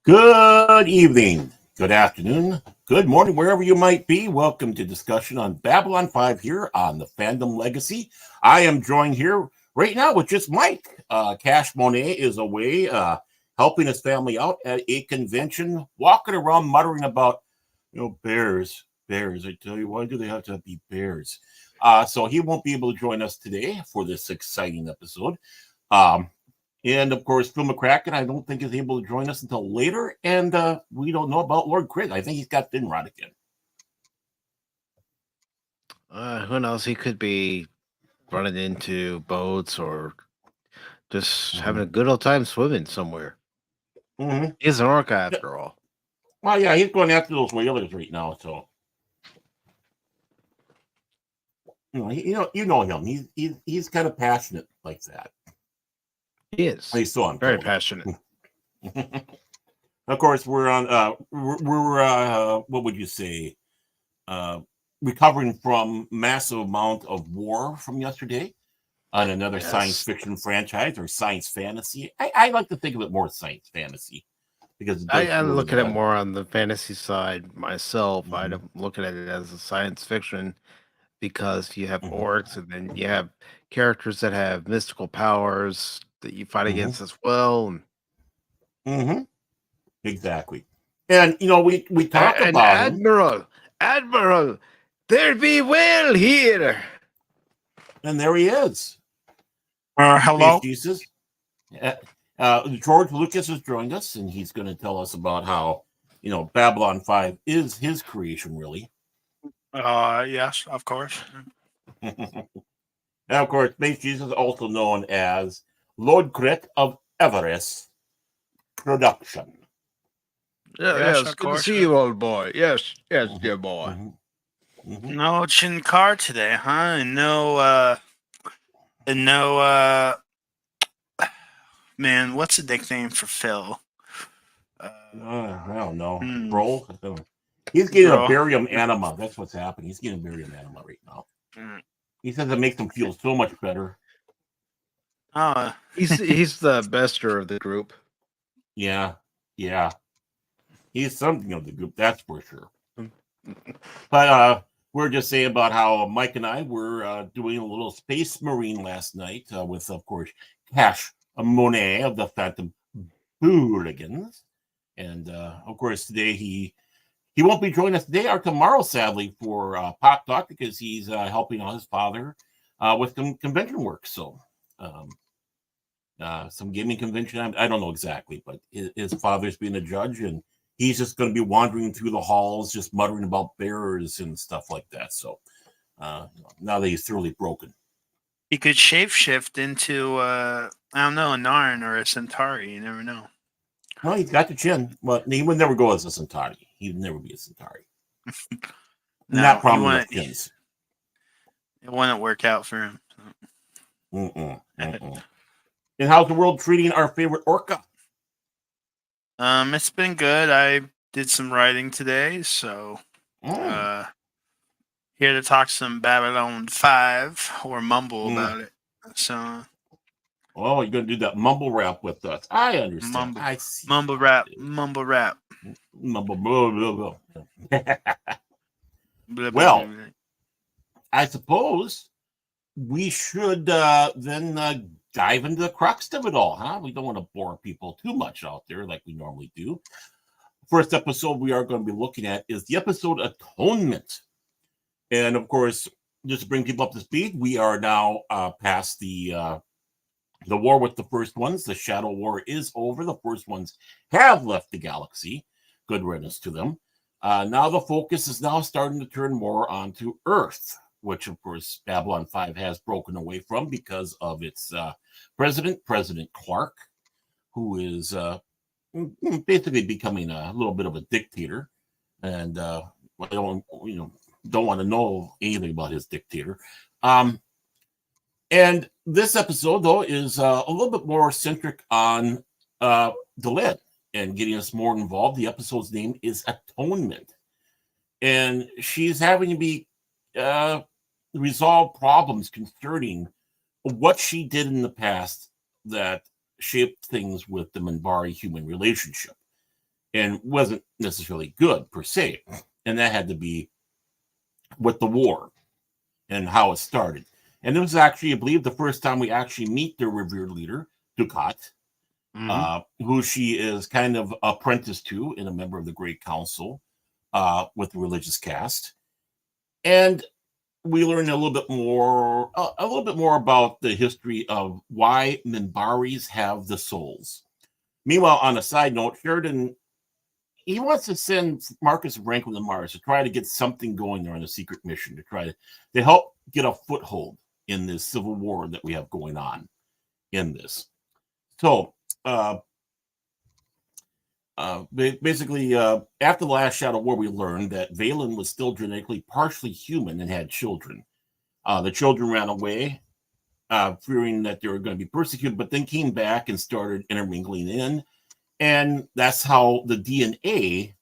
Good evening, good afternoon, good morning, wherever you might be. Welcome to discussion on Babylon 5 here on the Fandom Legacy. I am joined here right now with just Mike. Cash Monet is away helping his family out at a convention, walking around muttering about, bears. I tell you, why do they have to be bears? So he won't be able to join us today for this exciting episode. And of course, Phil McCracken, I don't think is able to join us until later. And we don't know about Lord Krit. I think he's got Finrod again. Who knows? He could be running into boats or just having a good old time swimming somewhere. He's an orc after all. Well, yeah, he's going after those whalers right now. So, you know him. He's kind of passionate like that. He is. He's so very passionate. Of course, we're on. We're what would you say? Recovering from massive amount of war from yesterday on another science fiction franchise or science fantasy. I like to think of it more science fantasy because I'm looking at it more on the fantasy side myself. I'm looking at it as a science fiction because you have orcs and then you have characters that have mystical powers that you fight against as well. Exactly. And we talk about Admiral, there be whale here. And there he is. Hello. Jesus. George Lucas has joined us, and he's going to tell us about how Babylon 5 is his creation, really. Yes, of course. And of course, Space Jesus is also known as Lord Krit of Everest Production. Yes, good to see you, old boy. Yes, dear boy. No Chinkar today, huh? And no, man, what's the nickname for Phil? I don't know. Bro? He's getting a barium anima. That's what's happening. He's getting barium anima right now. He says it makes him feel so much better. He's the bester of the group. Yeah. He's something of the group, that's for sure. But we're just saying about how Mike and I were doing a little Space Marine last night with, of course, Cash Monet of the Phantom Hooligans. And, of course, today he won't be joining us today or tomorrow, sadly, for Pop Talk because he's helping out his father with some convention work. So some gaming convention. I don't know exactly, but his father's being a judge and he's just going to be wandering through the halls, just muttering about bears and stuff like that. So now that he's thoroughly broken. He could shapeshift into I don't know, a Narn or a Centauri. You never know. Well, he's got the chin, but he would never go as a Centauri. He would never be a Centauri. Not No, prominent enough chins. it wouldn't work out for him. And how's the world treating our favorite orca? It's been good. I did some writing today, so here to talk some Babylon 5 or mumble about it. So you're gonna do that mumble rap with us. I understand. Mumble, I see. Mumble rap. Mumble rap. Mumble blah, blah, blah. Well, I suppose we should then dive into the crux of it all, huh? We don't want to bore people too much out there like we normally do. First episode we are going to be looking at is the episode Atonement. And of course, just to bring people up to speed, we are now past the war with the first ones. The Shadow War is over. The first ones have left the galaxy. Good riddance to them. Now the focus is now starting to turn more onto Earth, which of course Babylon 5 has broken away from because of its president, President Clark, who is basically becoming a little bit of a dictator, and don't want to know anything about his dictator. And this episode, though, is a little bit more centric on Delenn and getting us more involved. The episode's name is Atonement, and she's having to be resolve problems concerning what she did in the past that shaped things with the Minbari-human relationship and wasn't necessarily good per se. And that had to be with the war and how it started. And it was actually, I believe, the first time we actually meet their revered leader, Dukat, who she is kind of apprenticed to and a member of the Great Council with the religious caste. And we learn a little bit more about the history of why Minbaris have the souls. Meanwhile, on a side note, Sheridan, he wants to send Marcus and Franklin to Mars to try to get something going there on a secret mission to try to help get a foothold in this civil war that we have going on in this. So, basically, after the last Shadow War, we learned that Valen was still genetically partially human and had children. The children ran away, fearing that they were going to be persecuted, but then came back and started intermingling in. And that's how the DNA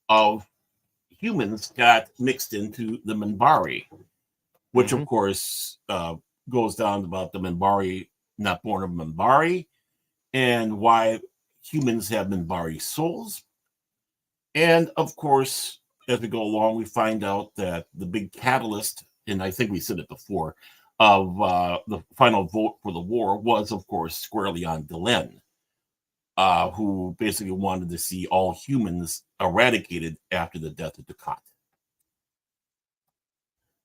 of humans got mixed into the Minbari, which, of course, goes down about the Minbari not born of Minbari and why humans have Minbari souls. And, of course, as we go along, we find out that the big catalyst, and I think we said it before, of the final vote for the war was, of course, squarely on Delenn, who basically wanted to see all humans eradicated after the death of Dukat.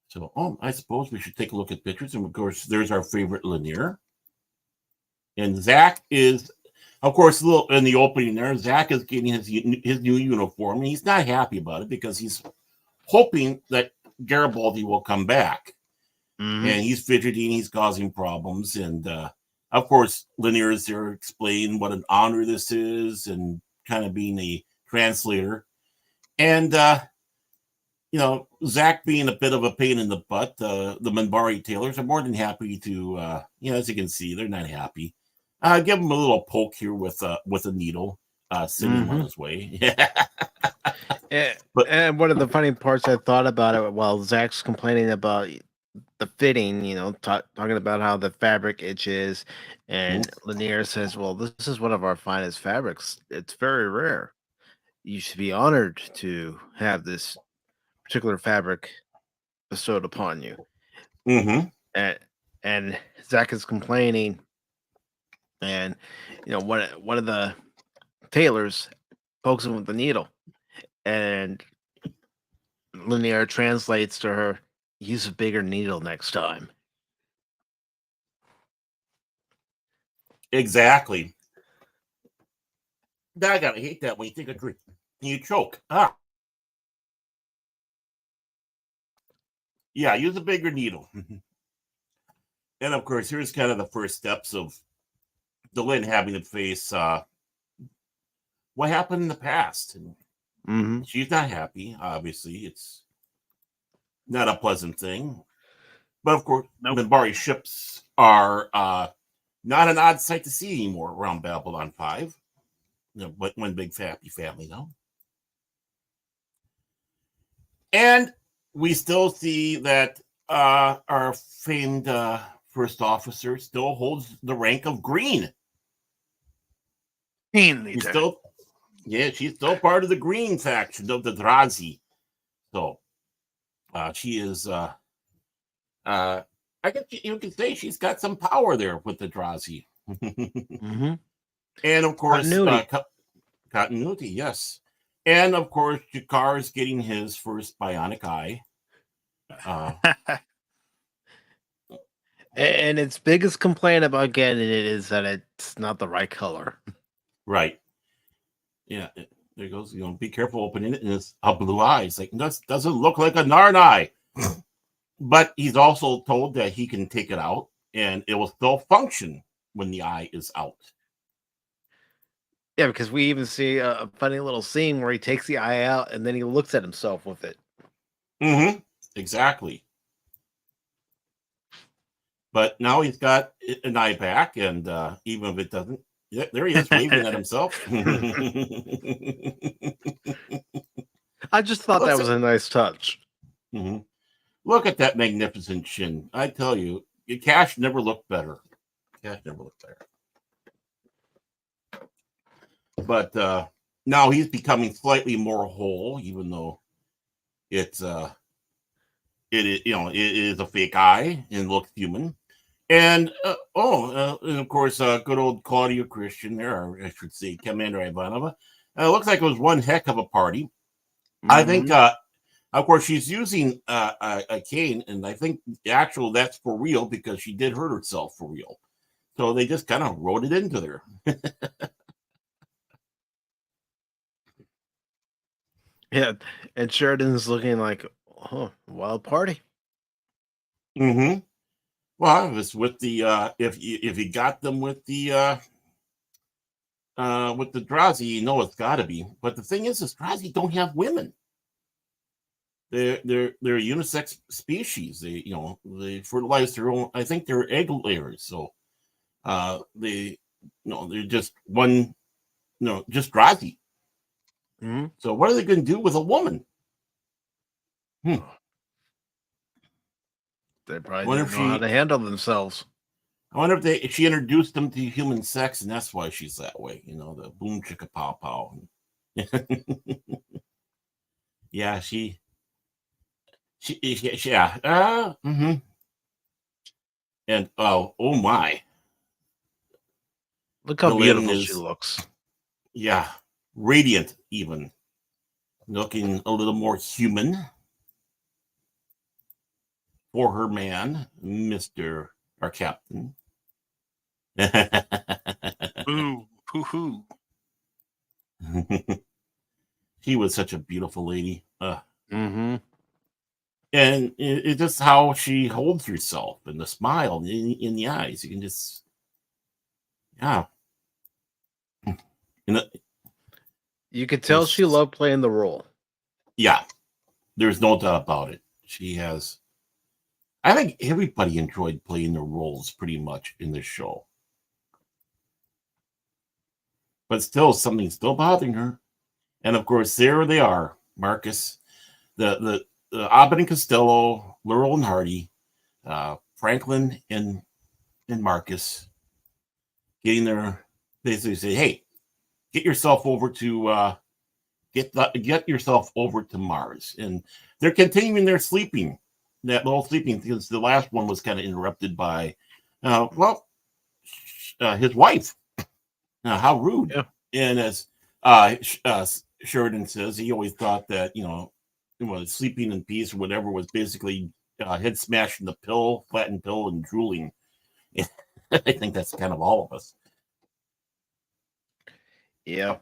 So, I suppose we should take a look at pictures. And, of course, there's our favorite Lanier. And Zach is, of course, a little in the opening there, Zach is getting his new uniform, and he's not happy about it because he's hoping that Garibaldi will come back. And he's fidgeting, he's causing problems. And, of course, Lanier is there explaining what an honor this is and kind of being a translator. And, Zach being a bit of a pain in the butt, the Minbari tailors are more than happy to, as you can see, they're not happy. Give him a little poke here with a needle, send him on his way. And one of the funny parts I thought about it while Zach's complaining about the fitting, talking about how the fabric itches, and Lanier says, well, this is one of our finest fabrics. It's very rare. You should be honored to have this particular fabric bestowed upon you. And Zach is complaining, and one of the tailors pokes him with the needle, and Lanier translates to her, use a bigger needle next time. Exactly. I gotta hate that when you take a drink and you choke. Yeah, use a bigger needle. And of course, here's kind of the first steps of Delenn having to face what happened in the past. And Mm-hmm. she's not happy. Obviously, it's not a pleasant thing. But of course, Nope. Minbari ships are not an odd sight to see anymore around Babylon 5. But one big happy family now. And we still see that our famed first officer still holds the rank of green. Team leader. She's still part of the green faction of the Drazi. So she is I guess you could say she's got some power there with the Drazi. Mm-hmm. And of course, Continuity. Yes. And of course, Jakar is getting his first bionic eye. And its biggest complaint about getting it is that it's not the right color. Right. Yeah. There goes. Be careful opening it, and it's a blue eye. It's like, doesn't look like a Narn eye. But he's also told that he can take it out, and it will still function when the eye is out. Yeah, because we even see a funny little scene where he takes the eye out and then he looks at himself with it. Mm-hmm. Exactly. But now he's got an eye back, and even if it doesn't, there he is waving at himself. I just thought that was a nice touch. Mm-hmm. Look at that magnificent chin. I tell you, Cash never looked better. But now he's becoming slightly more whole, even though it is a fake eye and looks human. And and of course, good old Claudia Christian there, or I should say, Commander Ivanova. Looks like it was one heck of a party. Mm-hmm. I think, of course, she's using a cane, and I think that's for real because she did hurt herself for real. So they just kind of wrote it into there. Yeah, and Sheridan's looking like, wild party. Mm-hmm. Well, it was with the if you got them with the Drazi, it's got to be. But the thing is Drazi don't have women. They're a unisex species. They fertilize their own. I think they're egg layers. So they're just one. Just Drazi. Mm-hmm. So what are they going to do with a woman? They probably don't know how to handle themselves. I wonder if she introduced them to human sex, and that's why she's that way. The boom chicka pow pow. Yeah, she yeah. Mm-hmm. And oh my! Look how beautiful she looks. Yeah, radiant, even looking a little more human for her man, Mr. our captain. Ooh, hoo-hoo. She was such a beautiful lady. Mm-hmm. And it's just how she holds herself and the smile in the eyes. You can just, yeah. You could tell she loved playing the role. Yeah, there's no doubt about it. She has. I think everybody enjoyed playing their roles pretty much in this show. But still, something's still bothering her. And of course, there they are, Marcus, the Abbott and Costello, Laurel and Hardy, Franklin and Marcus, getting there. Basically, say, "Hey, get yourself over to get yourself over to Mars." And they're continuing their sleeping, that little sleeping, because the last one was kind of interrupted by, his wife. How rude! Yeah. And as Sheridan says, he always thought that sleeping in peace or whatever was basically head smashing the pill, flattened pill, and drooling. I think that's kind of all of us. Yeah.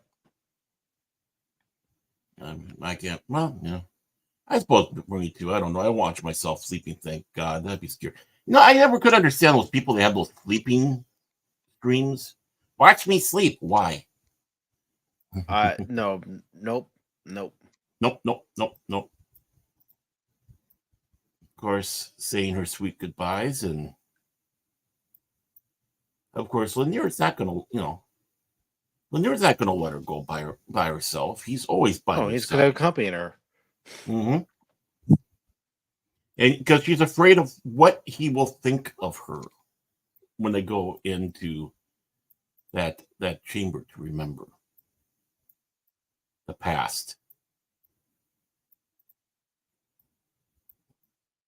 I can't. Well, I suppose me too. I don't know. I watch myself sleeping. Thank God. That'd be scary. No, I never could understand those people that have those sleeping streams. Watch me sleep. Why? No, nope. Nope, nope, nope, nope. Of course, saying her sweet goodbyes, and of course, Lanier's not gonna, Lanier's not gonna let her go by herself. He's always by Oh, his he's gonna side. accompany her. Mm-hmm. And because she's afraid of what he will think of her when they go into that chamber to remember the past.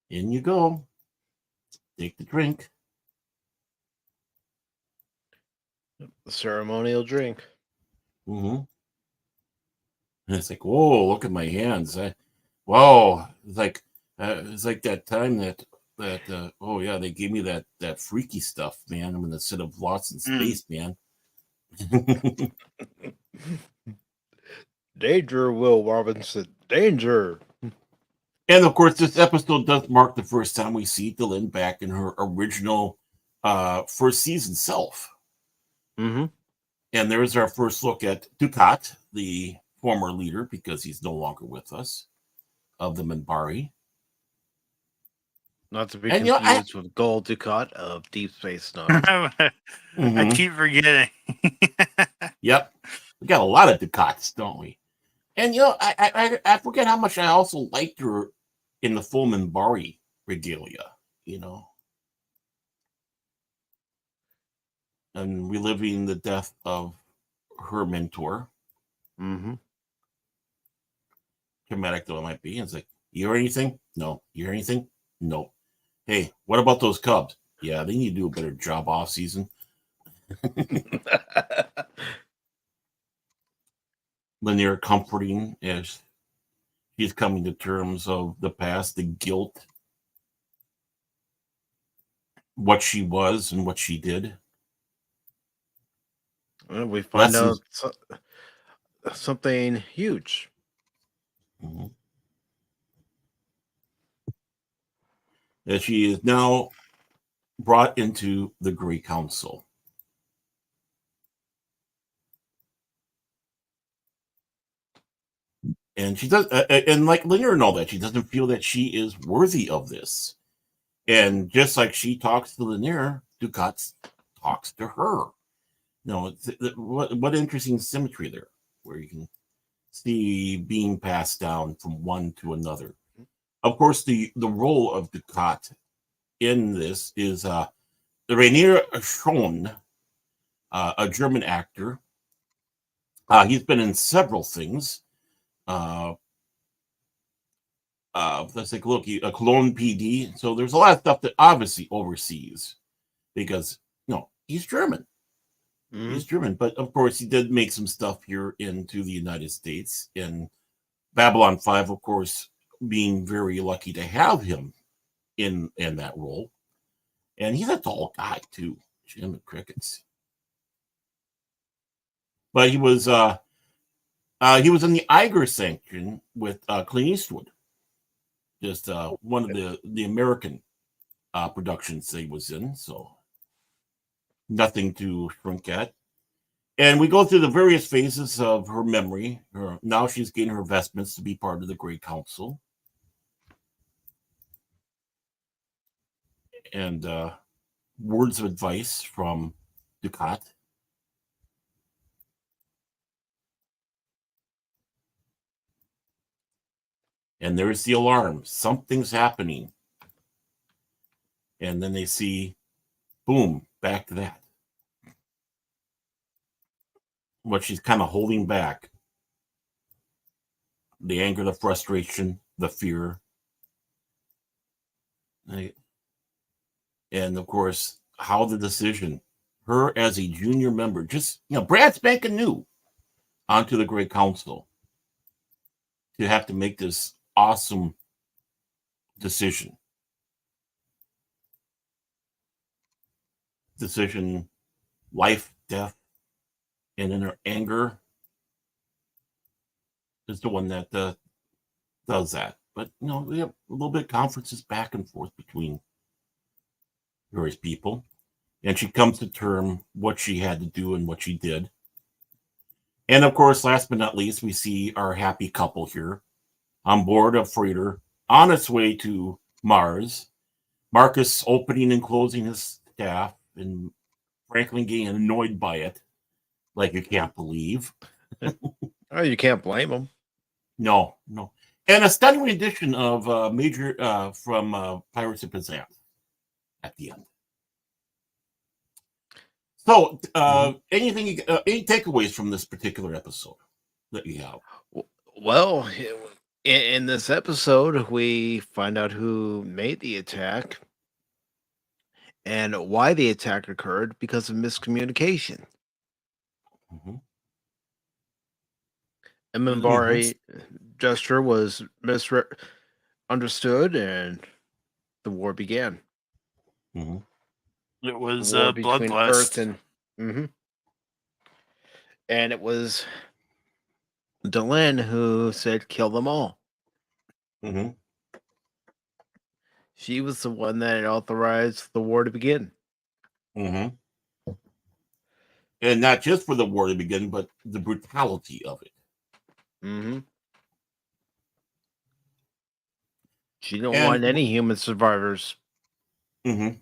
In you go. Take the drink. The ceremonial drink. Mm-hmm. And it's like, whoa, look at my hands. Whoa. It's like that time that oh yeah, they gave me that freaky stuff, man. I'm instead of Lost in Space, man. Danger, Will Robinson. Danger. And of course, this episode does mark the first time we see Dylan back in her original first season self. Mm-hmm. And there's our first look at Dukat, the former leader, because he's no longer with us, of the Minbari. Not to be And, confused with Gold Dukat of Deep Space Nine. I keep forgetting. Yep. We got a lot of Dukats, don't we? And, I forget how much I also liked her in the full Minbari regalia, and reliving the death of her mentor. Mm-hmm. Traumatic though it might be. It's like, you hear anything? No. You hear anything? No. Hey, what about those Cubs? Yeah, they need to do a better job off season. Lanier comforting as she's coming to terms of the past, the guilt, what she was and what she did. We find Lessons. out something huge. Mm-hmm. That she is now brought into the Great Council. And she does, and like Lanier and all that, she doesn't feel that she is worthy of this. And just like she talks to Lanier, Dukat talks to her. What interesting symmetry there, where you can see being passed down from one to another. Of course, the role of Dukat in this is Rainier Schoen, a German actor. He's been in several things. Let's take a look. A Cologne PD. So there's a lot of stuff that obviously overseas because he's German. Mm-hmm. He's German, but of course he did make some stuff here into the United States. In Babylon 5, of course, being very lucky to have him in that role. And he's a tall guy too, Jim and Crickets. But he was in the Iger Sanction with Clint Eastwood. Just one of the American productions he was in, so nothing to shrink at. And we go through the various phases of her memory. Now she's getting her vestments to be part of the Great Council. And words of advice from Dukat. And there's the alarm. Something's happening. And then they see, boom, back to that. What she's kind of holding back. The anger, the frustration, the fear. And of course, how the decision, her as a junior member, just, brand spanking new onto the Great Council to have to make this awesome decision. Life, death, and in her anger is the one that does that. But we have a little bit of conferences back and forth between various people, and she comes to term what she had to do and what she did. And of course, last but not least, we see our happy couple here on board a freighter on its way to Mars. Marcus opening and closing his staff, and Franklin getting annoyed by it, like you can't believe. Oh, you can't blame them. No. And a stunning rendition of Major from Pirates of Penzance at the end. So, any takeaways from this particular episode that you have? Well, in this episode, we find out who made the attack and why the attack occurred because of miscommunication. Mm-hmm. A Minbari gesture was misunderstood, and the war began. Mm-hmm. It was The war between Earth bloodlust. and and it was Delenn who said, "Kill them all." Mm-hmm. She was the one that authorized the war to begin. Mm-hmm. And not just for the war to begin, but the brutality of it. Mm-hmm. She didn't want any human survivors. Mm-hmm.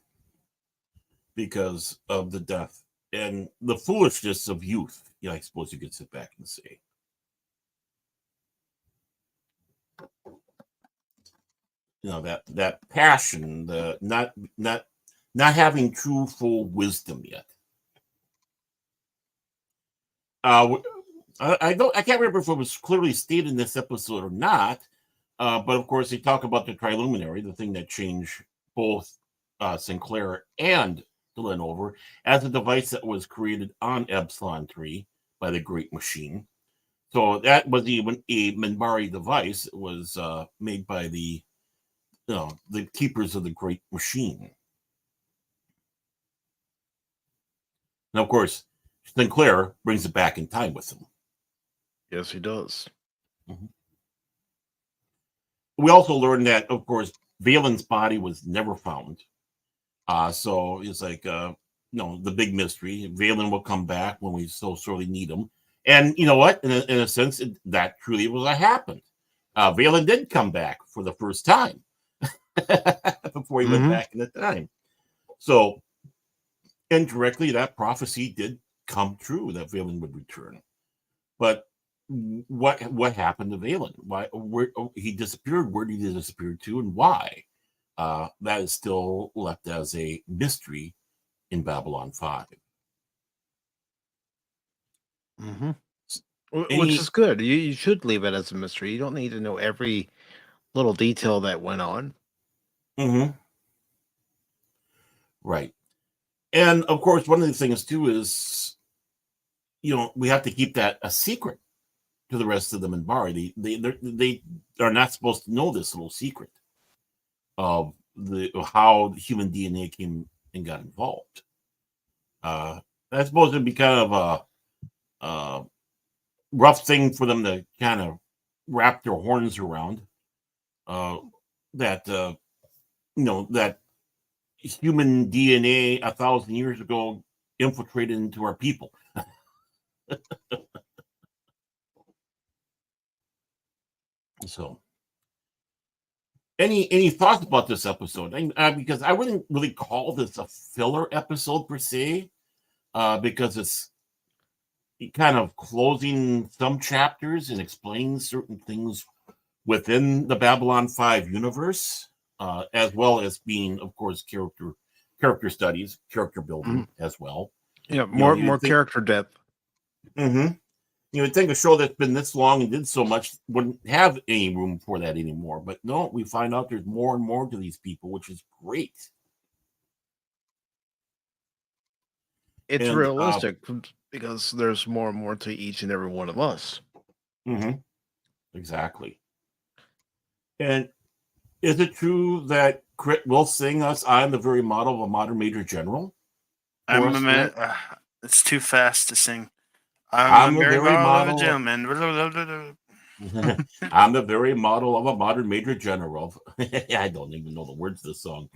Because of the death and the foolishness of youth. Yeah, I suppose you could sit back and say. You know, that passion, the not having true full wisdom yet. I can't remember if it was clearly stated in this episode or not, but of course they talk about the Triluminary, the thing that changed both Sinclair and Delenn over, as a device that was created on Epsilon 3 by the Great Machine. So that was even a Minbari device. It was made by the keepers of the Great Machine. And of course, Sinclair brings it back in time with him. Yes, he does. Mm-hmm. We also learned that, of course, Valen's body was never found. So it's like, the big mystery. Valen will come back when we so sorely need him. And you know what? In a sense, that truly was what happened. Valen did come back for the first time before he went back in the time. So indirectly, that prophecy did come true that Valen would return. But what happened to Valen? Where he disappeared? Where did he disappear to, and why? That is still left as a mystery in Babylon 5. Mm-hmm. Which is good. You should leave it as a mystery. You don't need to know every little detail that went on. Mm-hmm. Right. And of course, one of the things too is, we have to keep that a secret to the rest of the Minbari. They are not supposed to know this little secret of how the human DNA came and got involved. That's supposed to be kind of a rough thing for them to kind of wrap their horns around. That human DNA 1,000 years ago infiltrated into our people. So, any thoughts about this episode? Because I wouldn't really call this a filler episode per se, because it's kind of closing some chapters and explaining certain things within the Babylon 5 universe, as well as being, of course, character studies, character building as well. Yeah, more character depth. Mm-hmm. You would think a show that's been this long and did so much wouldn't have any room for that anymore. But no, we find out there's more and more to these people, which is great. It's realistic because there's more and more to each and every one of us. Mm-hmm. Exactly. And is it true that Krit will sing us "I'm the very model of a modern major general"? It's too fast to sing. I'm the very model of a gentleman. I'm the very model of a modern major general. I don't even know the words of the song.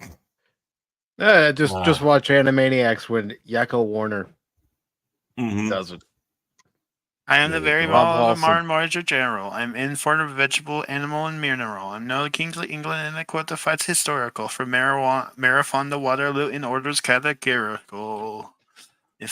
Just watch Animaniacs when Yakko Warner mhm. does it. I am There the you very go. Rob ball of a Paulson. Martin Major General. I'm in for a vegetable, animal, and mineral. I'm no Kingsley England, and I quote the fights historical. From Marathon to Waterloo in orders categorical.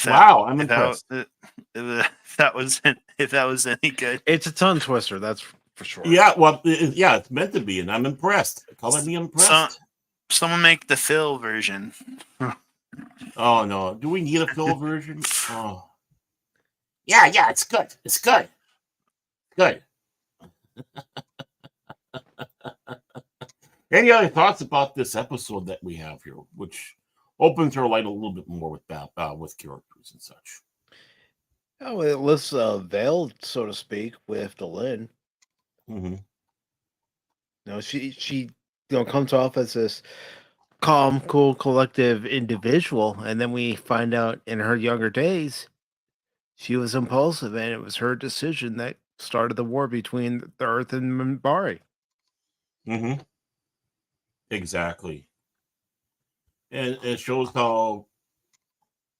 Wow, I'm impressed. If that was any good. It's a tongue twister, that's for sure. Yeah, well, yeah, it's meant to be, and I'm impressed. Color me impressed. Someone make the Phil version. Oh no, do we need a Phil version? Oh, yeah, it's good. It's good. Good. Any other thoughts about this episode that we have here, which opens our light a little bit more with characters and such? Oh, it lifts veiled, so to speak, with the Lynn. Mm-hmm. She comes off as this calm, cool, collective individual, and then we find out in her younger days she was impulsive, and it was her decision that started the war between the Earth and Minbari. Mm-hmm. Exactly. And it shows how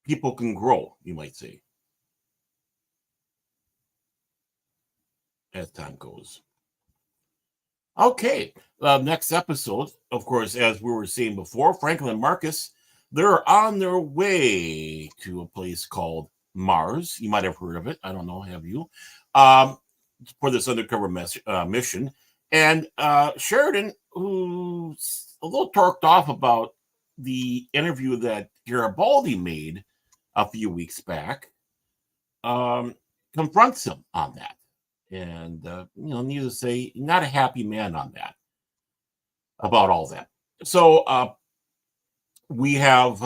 people can grow, you might say, as time goes. Okay, next episode, of course, as we were saying before, Franklin and Marcus, they're on their way to a place called Mars. You might have heard of it. I don't know. Have you? For this undercover mission. And Sheridan, who's a little torqued off about the interview that Garibaldi made a few weeks back, confronts him on that. And, needless to say, not a happy man on that, about all that. So we have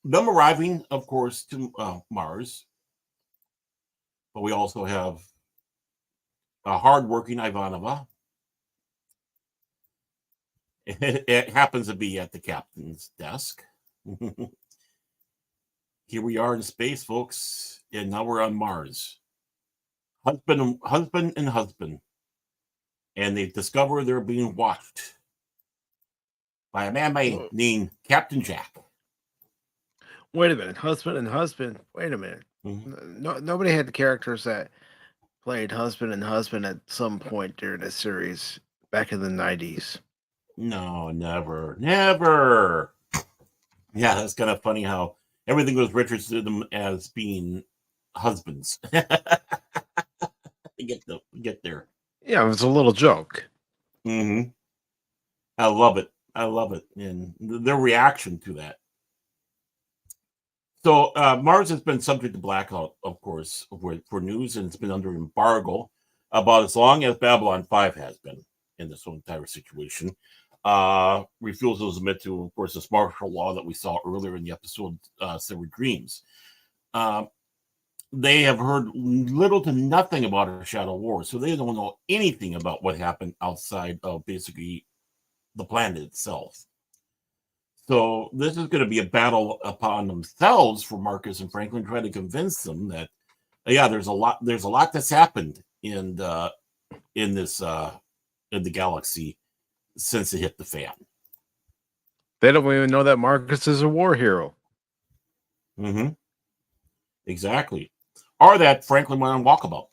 them arriving, of course, to Mars. But we also have a hardworking Ivanova. It happens to be at the captain's desk. Here we are in space, folks, and now we're on Mars. Husband and husband. And they discover they're being watched by a man named Captain Jack. Wait a minute, husband and husband. Wait a minute. Mm-hmm. Nobody had the characters that played husband and husband at some point during the series back in the 90s. No, never. Yeah, that's kind of funny how everything was referred to them as being husbands. Get there. Yeah, it was a little joke. Mm-hmm. I love it. And their reaction to that. So Mars has been subject to blackout, of course, for news, and it's been under embargo about as long as Babylon 5 has been in this whole entire situation. Refusal to submit to, of course, this martial law that we saw earlier in the episode, Severed Dreams. They have heard little to nothing about a Shadow War, so they don't know anything about what happened outside of basically the planet itself. So this is going to be a battle upon themselves for Marcus and Franklin, trying to convince them that, yeah, there's a lot that's happened in the galaxy since it hit the fan. They don't even know that Marcus is a war hero. Mm-hmm. Exactly. Or that Franklin went on walkabout.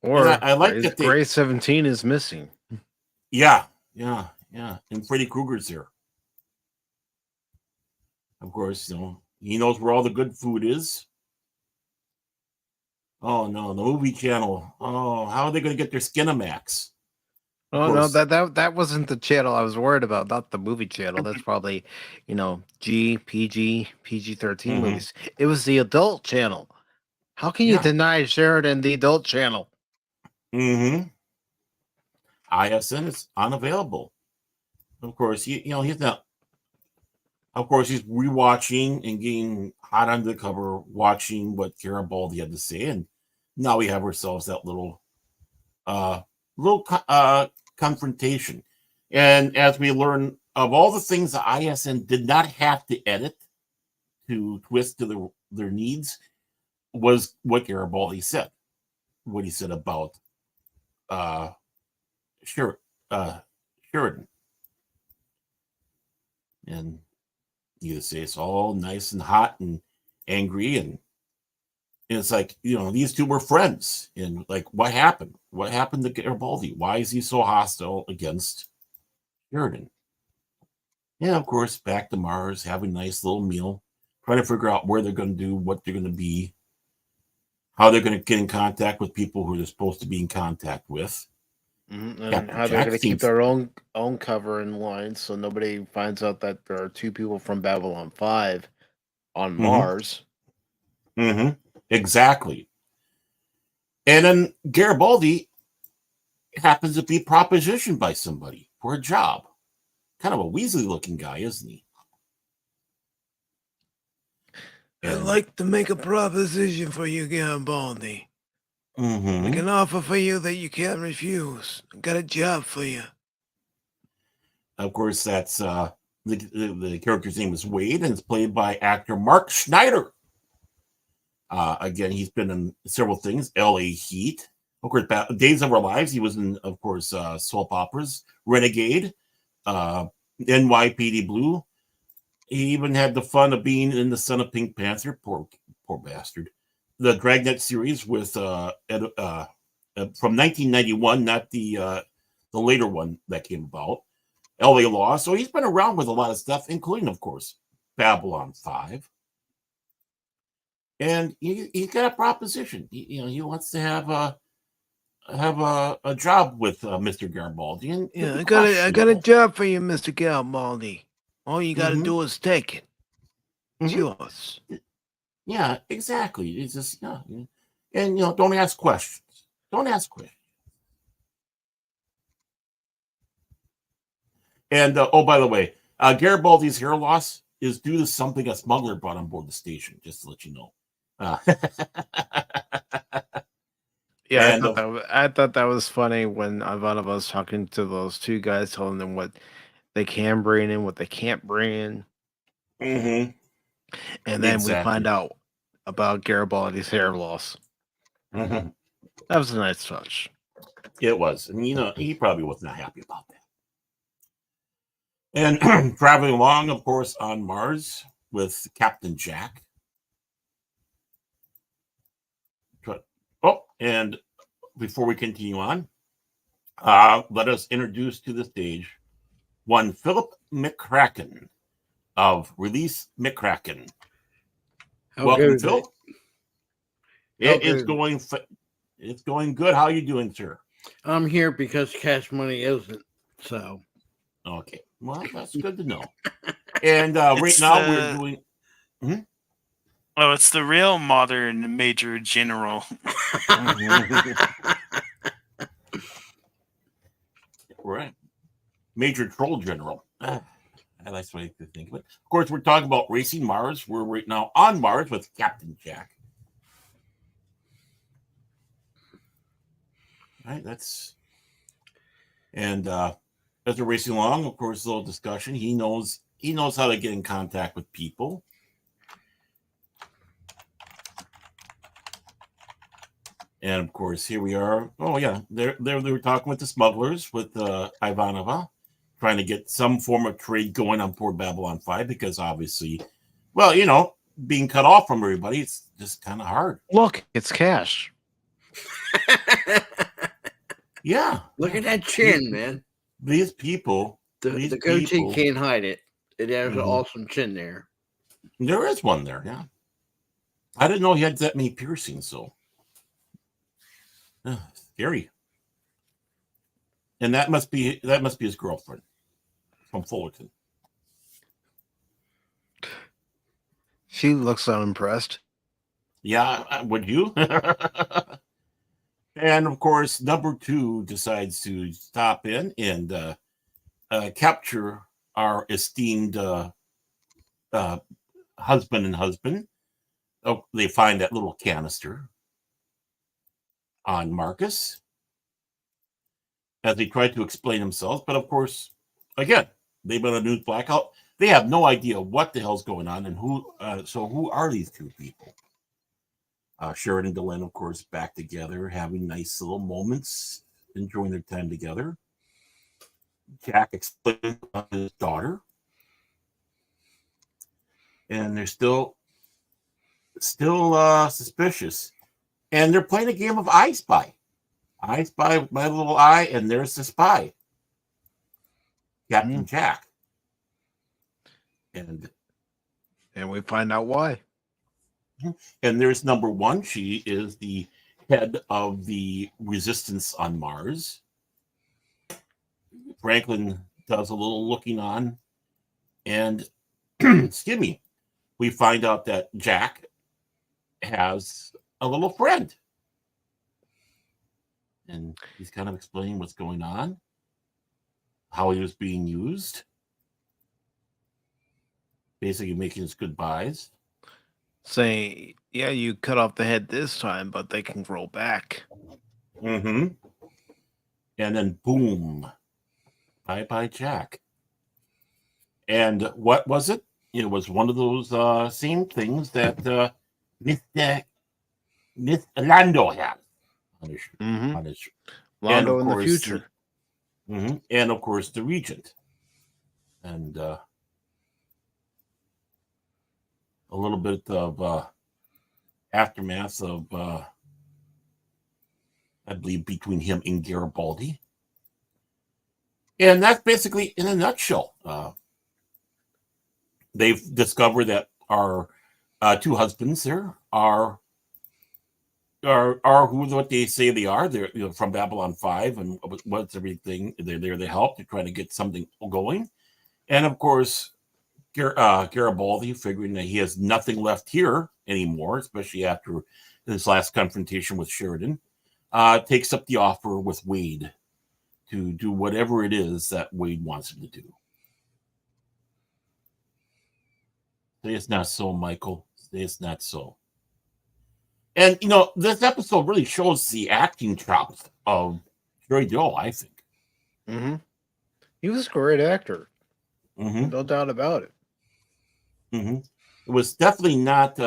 Or I like that Gray 17 is missing. Yeah. And Freddy Krueger's there. Of course, he knows where all the good food is. Oh no, the movie channel. Oh, how are they going to get their Skinamax? Oh no, that wasn't the channel I was worried about. Not the movie channel. That's probably, PG 13 movies. It was the adult channel. How can you deny Sheridan the adult channel? Mm-hmm. ISN is unavailable. Of course, he's not. Of course, he's rewatching and getting hot under the cover, watching what Garibaldi had to say, and now we have ourselves that little confrontation. And as we learn, of all the things the ISN did not have to edit to twist to their needs, was what Garibaldi said. What he said about Sheridan. And you say it's all nice and hot and angry, and it's like, these two were friends, and like, what happened? What happened to Garibaldi? Why is he so hostile against Sheridan? And of course, back to Mars, having a nice little meal, trying to figure out where they're going to do, what they're going to be, how they're going to get in contact with people who they're supposed to be in contact with. And Captain how they're Jack going to keep seems- their own cover in line, so nobody finds out that there are two people from Babylon 5 on Mars. Exactly. And then Garibaldi happens to be propositioned by somebody for a job. Kind of a Weasley-looking guy, isn't he? I'd like to make a proposition for you, Garibaldi. Make Mm-hmm. an offer for you that you can't refuse. I got a job for you. Of course, that's the character's name is Wade, and it's played by actor Mark Schneider. Again, he's been in several things. L.A. Heat, of course, Days of Our Lives. He was in, of course, soap operas, Renegade, NYPD Blue. He even had the fun of being in the Son of Pink Panther. Poor bastard. The Dragnet series with from 1991, not the later one that came about. L.A. Law. So he's been around with a lot of stuff, including, of course, Babylon 5. And he got a proposition. He wants to have a job with Mr. Garibaldi. And Yeah, I got a job for you, Mr. Garibaldi. All you got to do is take it. It's yours. Yeah, exactly. It's just and don't ask questions. Don't ask questions. And oh, by the way, Garibaldi's hair loss is due to something a smuggler brought on board the station. Just to let you know. Yeah, I thought that was funny when Ivana was talking to those two guys, telling them what they can bring in, what they can't bring in. Mm-hmm. And then we find out about Garibaldi's hair loss. Mm-hmm. That was a nice touch. It was. And, he probably was not happy about that. And traveling along, of course, on Mars with Captain Jack. Oh, and before we continue on, let us introduce to the stage one Philip McCracken of Release McCracken. Welcome, Phil. It's going good. How are you doing, sir? I'm here because Cash Money isn't. So. Okay. Well, that's good to know. And right now we're doing. Oh, it's the real modern Major General. Right. Major Troll General. That's what I think of it. Of course, we're talking about Racing Mars. We're right now on Mars with Captain Jack. Right. And as we're racing along, of course, a little discussion. He knows how to get in contact with people. And of course, here we are. Oh yeah, they were talking with the smugglers, with Ivanova, trying to get some form of trade going on board Babylon 5, because obviously, well, being cut off from everybody, it's just kind of hard. Look, it's Cash. Yeah. Look at that chin, man. These people. The goatee can't hide it. It has an awesome chin there. There is one there, yeah. I didn't know he had that many piercings, so. Scary. And that must be his girlfriend from Fullerton. She looks unimpressed. Yeah, would you? And of course, number 2 decides to stop in and capture our esteemed husband and husband. Oh, they find that little canister on Marcus as they try to explain themselves. But of course, again, they've been on a news blackout. They have no idea what the hell's going on and who. So who are these two people? Sheridan and Delenn, of course, back together, having nice little moments, enjoying their time together. Jack explains about his daughter. and they're still suspicious. And they're playing a game of I Spy. I spy with my little eye, and there's the spy, Captain Jack. And we find out why. there's number one. She is the head of the resistance on Mars. Franklin does a little looking on, and excuse me, we find out that Jack has a little friend. And he's kind of explaining what's going on, how he was being used, basically making his goodbyes. Saying, yeah, you cut off the head this time, but they can grow back. And then boom, bye-bye Jack. And what was it? It was one of those same things that Mr. Lando had on his Lando in the future. And of course the Regent. And a little bit of aftermath of I believe between him and Garibaldi. And that's basically in a nutshell. They've discovered that our two husbands there are what they say they are. They're from Babylon 5, and what's everything. They're there to help. They're trying to get something going. And of course, Garibaldi, figuring that he has nothing left here anymore, especially after his last confrontation with Sheridan, takes up the offer with Wade to do whatever it is that Wade wants him to do. Say it's not so, Michael. Say it's not so. And, this episode really shows the acting chops of Jerry Dill, I think. He was a great actor. No doubt about it. It was definitely not,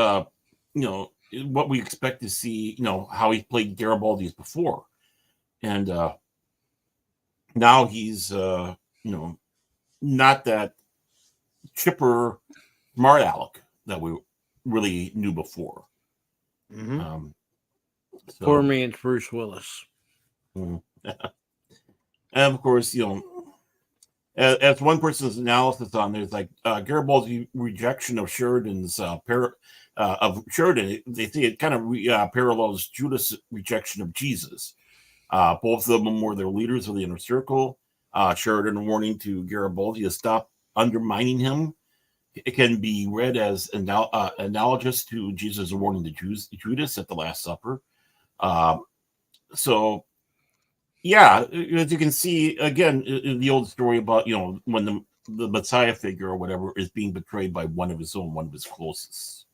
what we expect to see, how he played Garibaldi's before. And now he's, not that chipper smart aleck that we really knew before. Poor man's Bruce Willis. And of course, as one person's analysis on there's like Garibaldi's rejection of Sheridan's Sheridan, they say it kind of parallels Judas' rejection of Jesus. Both of them were their leaders of the inner circle. Sheridan warning to Garibaldi to stop undermining him. It can be read as analogous to Jesus' warning to Judas at the Last Supper. So, yeah, as you can see, again, in the old story about, when the Messiah figure or whatever is being betrayed by one of his own, one of his closest.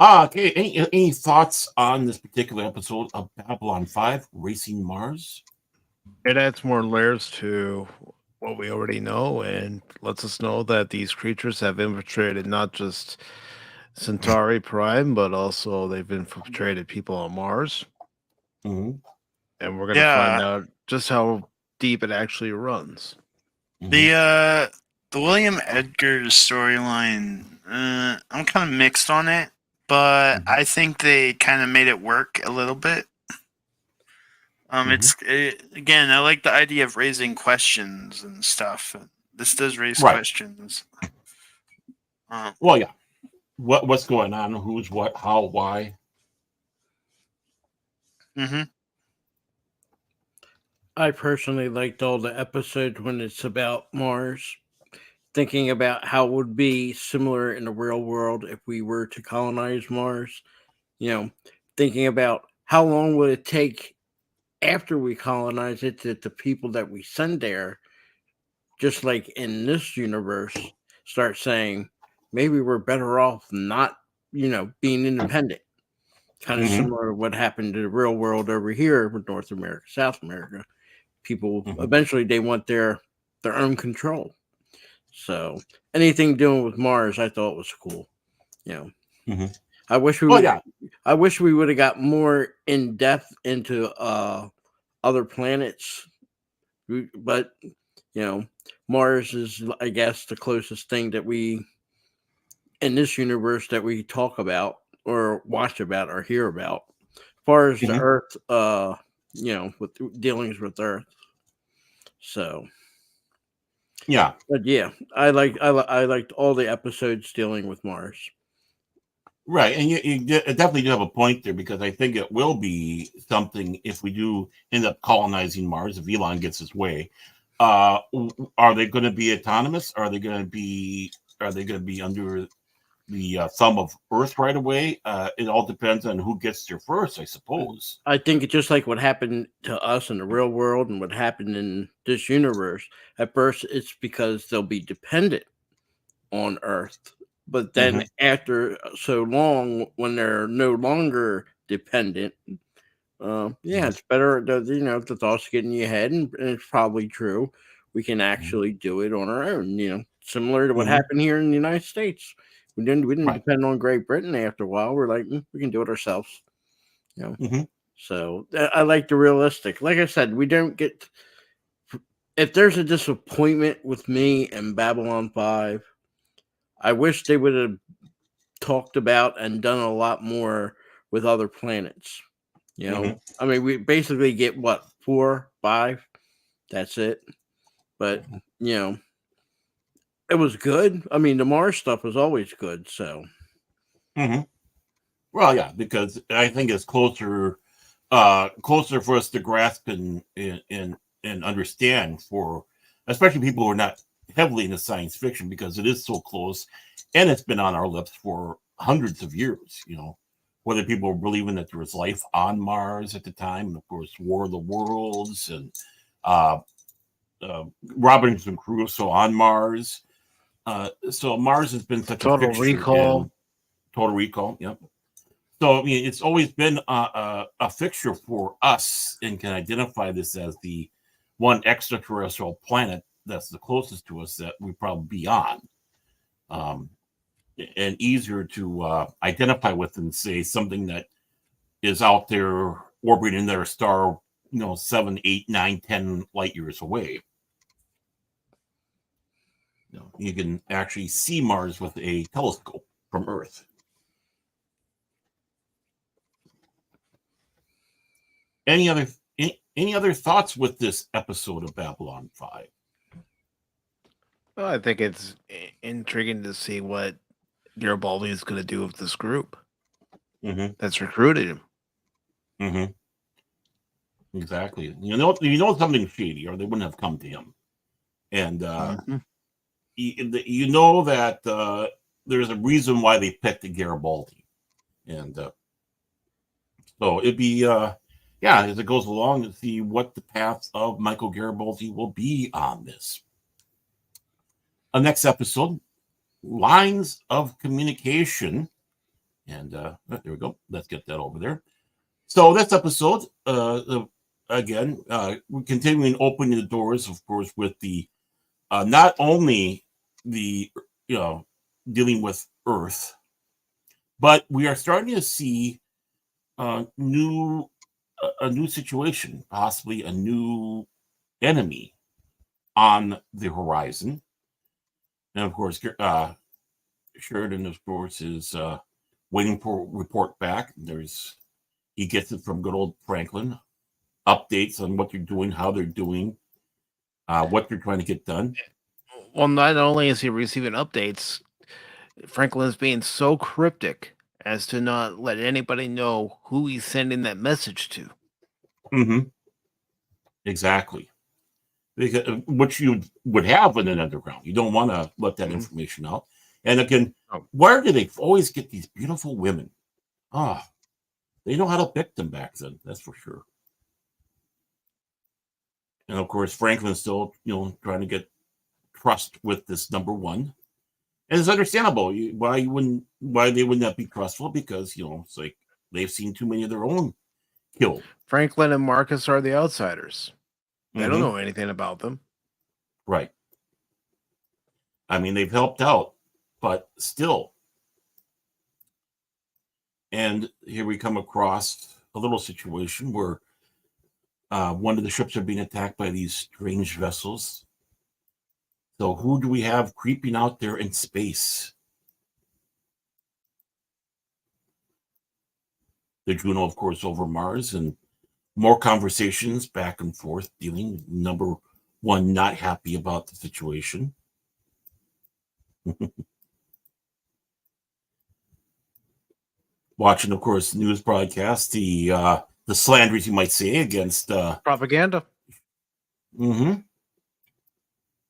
Okay, any thoughts on this particular episode of Babylon 5, Racing Mars? It adds more layers to what we already know and lets us know that these creatures have infiltrated not just Centauri Prime, but also they've infiltrated people on Mars. And we're going to find out just how deep it actually runs. The William Edgar's storyline, I'm kind of mixed on it, but I think they kind of made it work a little bit. Again, I like the idea of raising questions and stuff. This does raise questions. Well, yeah. What's going on? Who's what? How? Why? I personally liked all the episodes when it's about Mars, thinking about how it would be similar in the real world if we were to colonize Mars. Thinking about how long would it take after we colonize it that the people that we send there, just like in this universe, start saying maybe we're better off not, being independent. Kind of similar to what happened to the real world over here with North America, South America. People eventually they want their own control. So anything dealing with Mars, I thought was cool. I wish we I wish we would have got more in depth into other planets But Mars is, I guess, the closest thing that we in this universe that we talk about or watch about or hear about. As far as the Mhm. Earth, with dealings with Earth. So, Yeah. but yeah, I liked all the episodes dealing with Mars. Right, and you definitely do have a point there, because I think it will be something if we do end up colonizing Mars, if Elon gets his way. Are they going to be autonomous? Are they going to be under the thumb of Earth right away? It all depends on who gets there first, I suppose. I think it's just like what happened to us in the real world and what happened in this universe. At first, it's because they'll be dependent on Earth. But then Mhm. after so long, when they're no longer dependent, it's better that the thoughts get in your head, and it's probably true. We can actually do it on our own. Similar to what Mhm. happened here in the United States. We didn't Right. depend on Great Britain. After a while, we're like, we can do it ourselves. Mhm. So I like the realistic. Like I said, we don't get. If there's a disappointment with me and Babylon 5, I wish they would have talked about and done a lot more with other planets. Mhm. I mean, we basically get what, 4, 5. That's it. But it was good. I mean, the Mars stuff was always good. So Mhm. Well, yeah, because I think it's closer for us to grasp and understand, for especially people who are not heavily into science fiction, because it is so close, and it's been on our lips for hundreds of years. Whether people were believing that there was life on Mars at the time, and of course War of the Worlds, and uh, Robinson Crusoe on Mars. So Mars has been such a Total fixture Recall. in Total Recall. Yep. So I mean, it's always been a fixture for us, and can identify this as the one extraterrestrial planet that's the closest to us that we probably be on, um, and easier to identify with than say something that is out there orbiting their star, 7, 8, 9, 10 light years away. You can actually see Mars with a telescope from Earth. Any other any other thoughts with this episode of Babylon 5? Well, I think it's intriguing to see what Garibaldi is going to do with this group Mm-hmm. that's recruited him. Mm-hmm. Exactly. Something shady, or they wouldn't have come to him. And you know that there's a reason why they picked Garibaldi, and so it'd be as it goes along, to see what the path of Michael Garibaldi will be on this. Next episode, lines of communication, and there we go. Let's get that over there. So this episode, again, we're continuing opening the doors, of course, with the not only the dealing with Earth, but we are starting to see new a new situation, possibly a new enemy on the horizon, and of course, Sheridan, of course, is waiting for a report back. He gets it from good old Franklin, updates on what they're doing, how they're doing, what they're trying to get done. Well, not only is he receiving updates, Franklin is being so cryptic as to not let anybody know who he's sending that message to. Mm-hmm. Exactly. Because, which you would have in an underground. You don't want to let that information out. And again, where do they always get these beautiful women? They know how to pick them back then, that's for sure. And of course, Franklin's still, trying to get trust with this number one. And it's understandable why they would not be trustful, because it's like they've seen too many of their own killed. Franklin and Marcus are the outsiders. They don't Mm-hmm. know anything about them. Right. I mean, they've helped out, but still. And here we come across a little situation where One of the ships are being attacked by these strange vessels. So who do we have creeping out there in space? The Juno, of course, over Mars, and more conversations back and forth, dealing. Number one, not happy about the situation. Watching, of course, news broadcasts, the slanders, you might say, against Propaganda.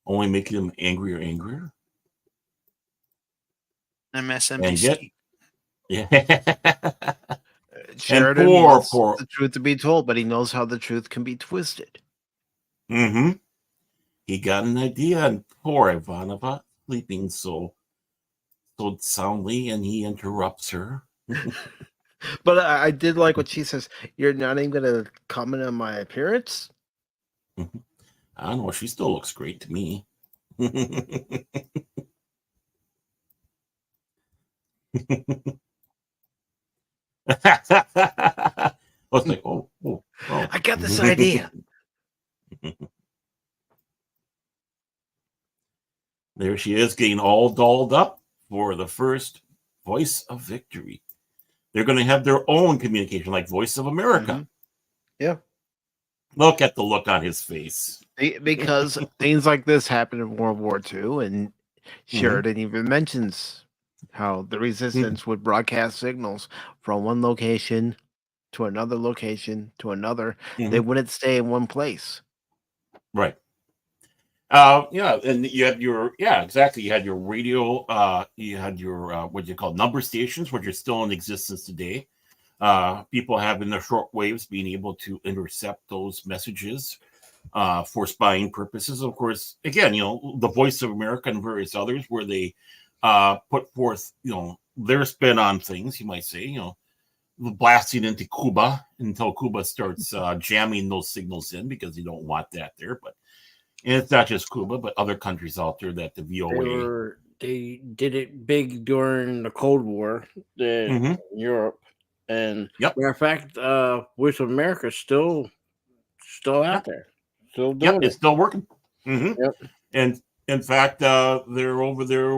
only making them angrier, angrier. MSNBC. Yeah. Sheridan poor, wants poor. the truth to be told, but he knows how the truth can be twisted. He got an idea, and poor Ivanova sleeping so soundly, and he interrupts her. But I did like what she says. You're not even going to comment on my appearance? I don't know. She still looks great to me. I was like, oh. I got this idea. There she is, getting all dolled up for the first Voice of Victory. They're going to have their own communication, like Voice of America. Mm-hmm. Yeah. Look at the look on his face. Because things like this happened in World War II, and Sheridan even mentions how the resistance would broadcast signals from one location to another location to another. They wouldn't stay in one place. Right. Yeah, and you had exactly. You had your radio, you had your what do you call number stations, which are still in existence today. People having their short waves being able to intercept those messages for spying purposes. Of course, again, the Voice of America and various others, where they put forth, their spin on things, you might say, blasting into Cuba until Cuba starts jamming those signals in, because you don't want that there. But and it's not just Cuba, but other countries out there that the VOA. They did it big during the Cold War in Europe. And matter of fact, Voice of America is still out there. Still doing it's still working. Yep. And in fact, they're over there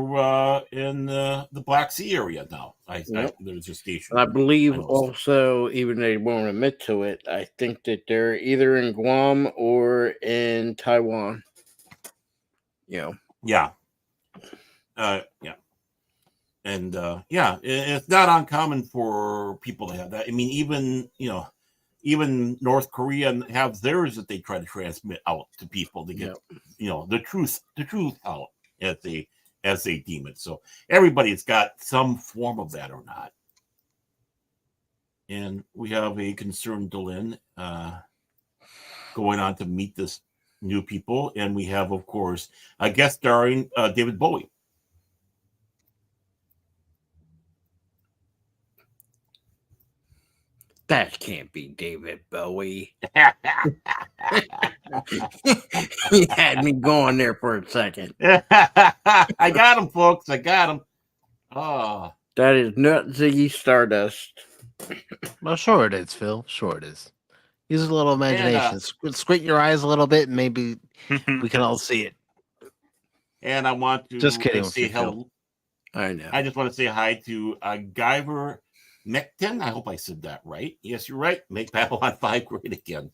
in the Black Sea area now. There's a station. I believe also, even they won't admit to it, I think that they're either in Guam or in Taiwan. Yeah. And it's not uncommon for people to have that. I mean, even North Korea have theirs that they try to transmit out to people to get the truth out as they deem it. So everybody's got some form of that or not. And we have a concerned Delenn going on to meet this new people, and we have, of course, a guest starring David Bowie. That can't be David Bowie. He had me going there for a second. I got him, folks. I got him. Oh, that is not Ziggy Stardust. Well, sure it is, Phil. Sure it is. Use a little imagination. Squint your eyes a little bit, and maybe we can all see it. And I want to just kidding. Say hello. I know. I just want to say hi to Guyver McCracken. I hope I said that right. Yes, you're right. Make Babylon 5 great again.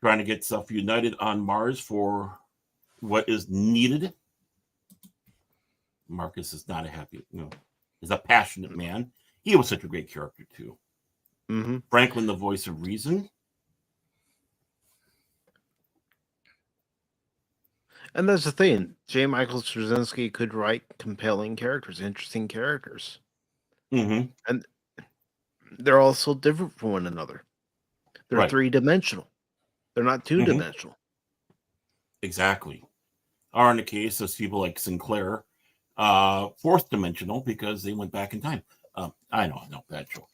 Trying to get stuff united on Mars for what is needed. Marcus is not a happy, he's a passionate man. He was such a great character too. Franklin, the voice of reason. And that's the thing. J. Michael Straczynski could write compelling characters, interesting characters. And they're all so different from one another. They're three-dimensional. They're not two-dimensional. Exactly. Or in the case of people like Sinclair, fourth dimensional, because they went back in time. I know, bad joke.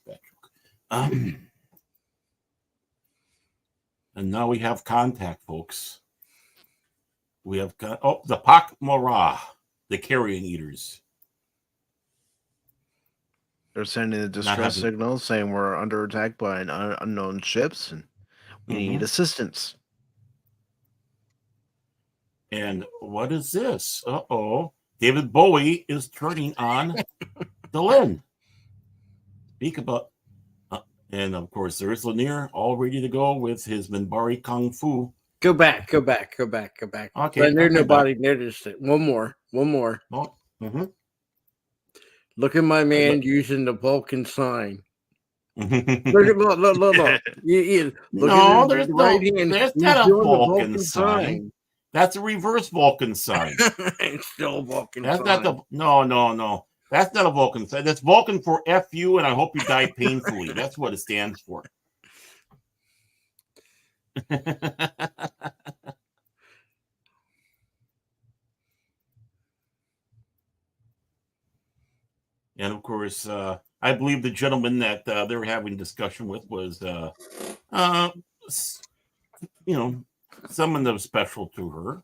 And now we have contact, folks. We have got the Pak Morah, the carrion eaters. They're sending a distress having- signal saying we're under attack by an unknown ships and we need assistance. And what is this? Uh-oh. David Bowie is turning on Delenn. Speak about... and, of course, there is Lanier all ready to go with his Minbari Kung Fu. Go back. Okay. But there's okay, nobody noticed it. One more. Oh, mhm. Look at my man using the Vulcan sign. Look No, look. Look at there's the right no, hand. there's He's not a doing the Vulcan sign. That's a reverse Vulcan sign. It's still a Vulcan That's sign. not the no. That's not a Vulcan sign. That's Vulcan for F you, and I hope you die painfully. That's what it stands for. And of course, I believe the gentleman that they were having discussion with was, someone that was special to her,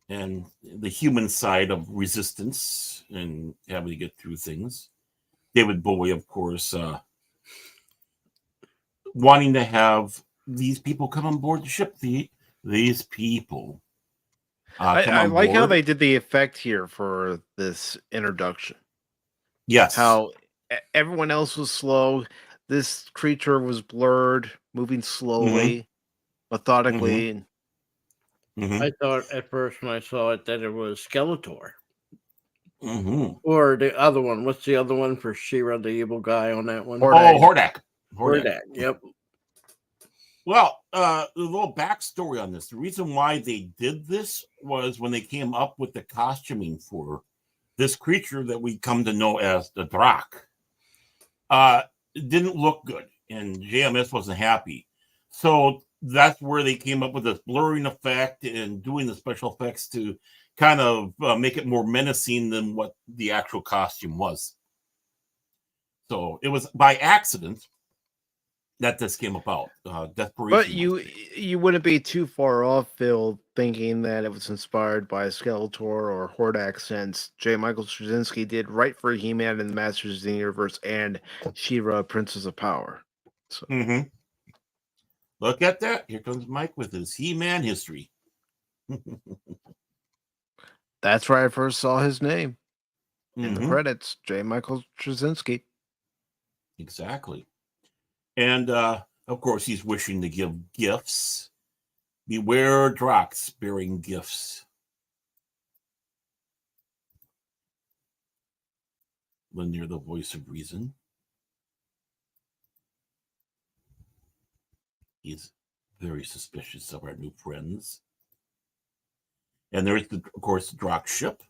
and the human side of resistance and having to get through things. David Bowie, of course, wanting to have these people come on board the ship. These people. I like how they did the effect here for this introduction. Yes. How everyone else was slow. This creature was blurred, moving slowly, methodically. I thought at first when I saw it that it was Skeletor. Mm-hmm. Or the other one. What's the other one for She-Ra, the evil guy on that one? Hordak. Yep. Well, the little backstory on this. The reason why they did this was when they came up with the costuming for this creature that we come to know as the Drak. It didn't look good, and JMS wasn't happy. So that's where they came up with this blurring effect and doing the special effects to kind of make it more menacing than what the actual costume was. So it was by accident that this came about. Desperation. But you wouldn't be too far off, Phil, thinking that it was inspired by Skeletor or Hordak, since J. Michael Straczynski did write for He-Man and the Masters of the Universe and She-Ra, Princess of Power. So. Look at that. Here comes Mike with his He-Man history. That's where I first saw his name. In the credits, J. Michael Straczynski. Exactly. And, of course, he's wishing to give gifts. Beware Drax bearing gifts. When you're the voice of reason. He's very suspicious of our new friends. And there's, of course, the Drak ship.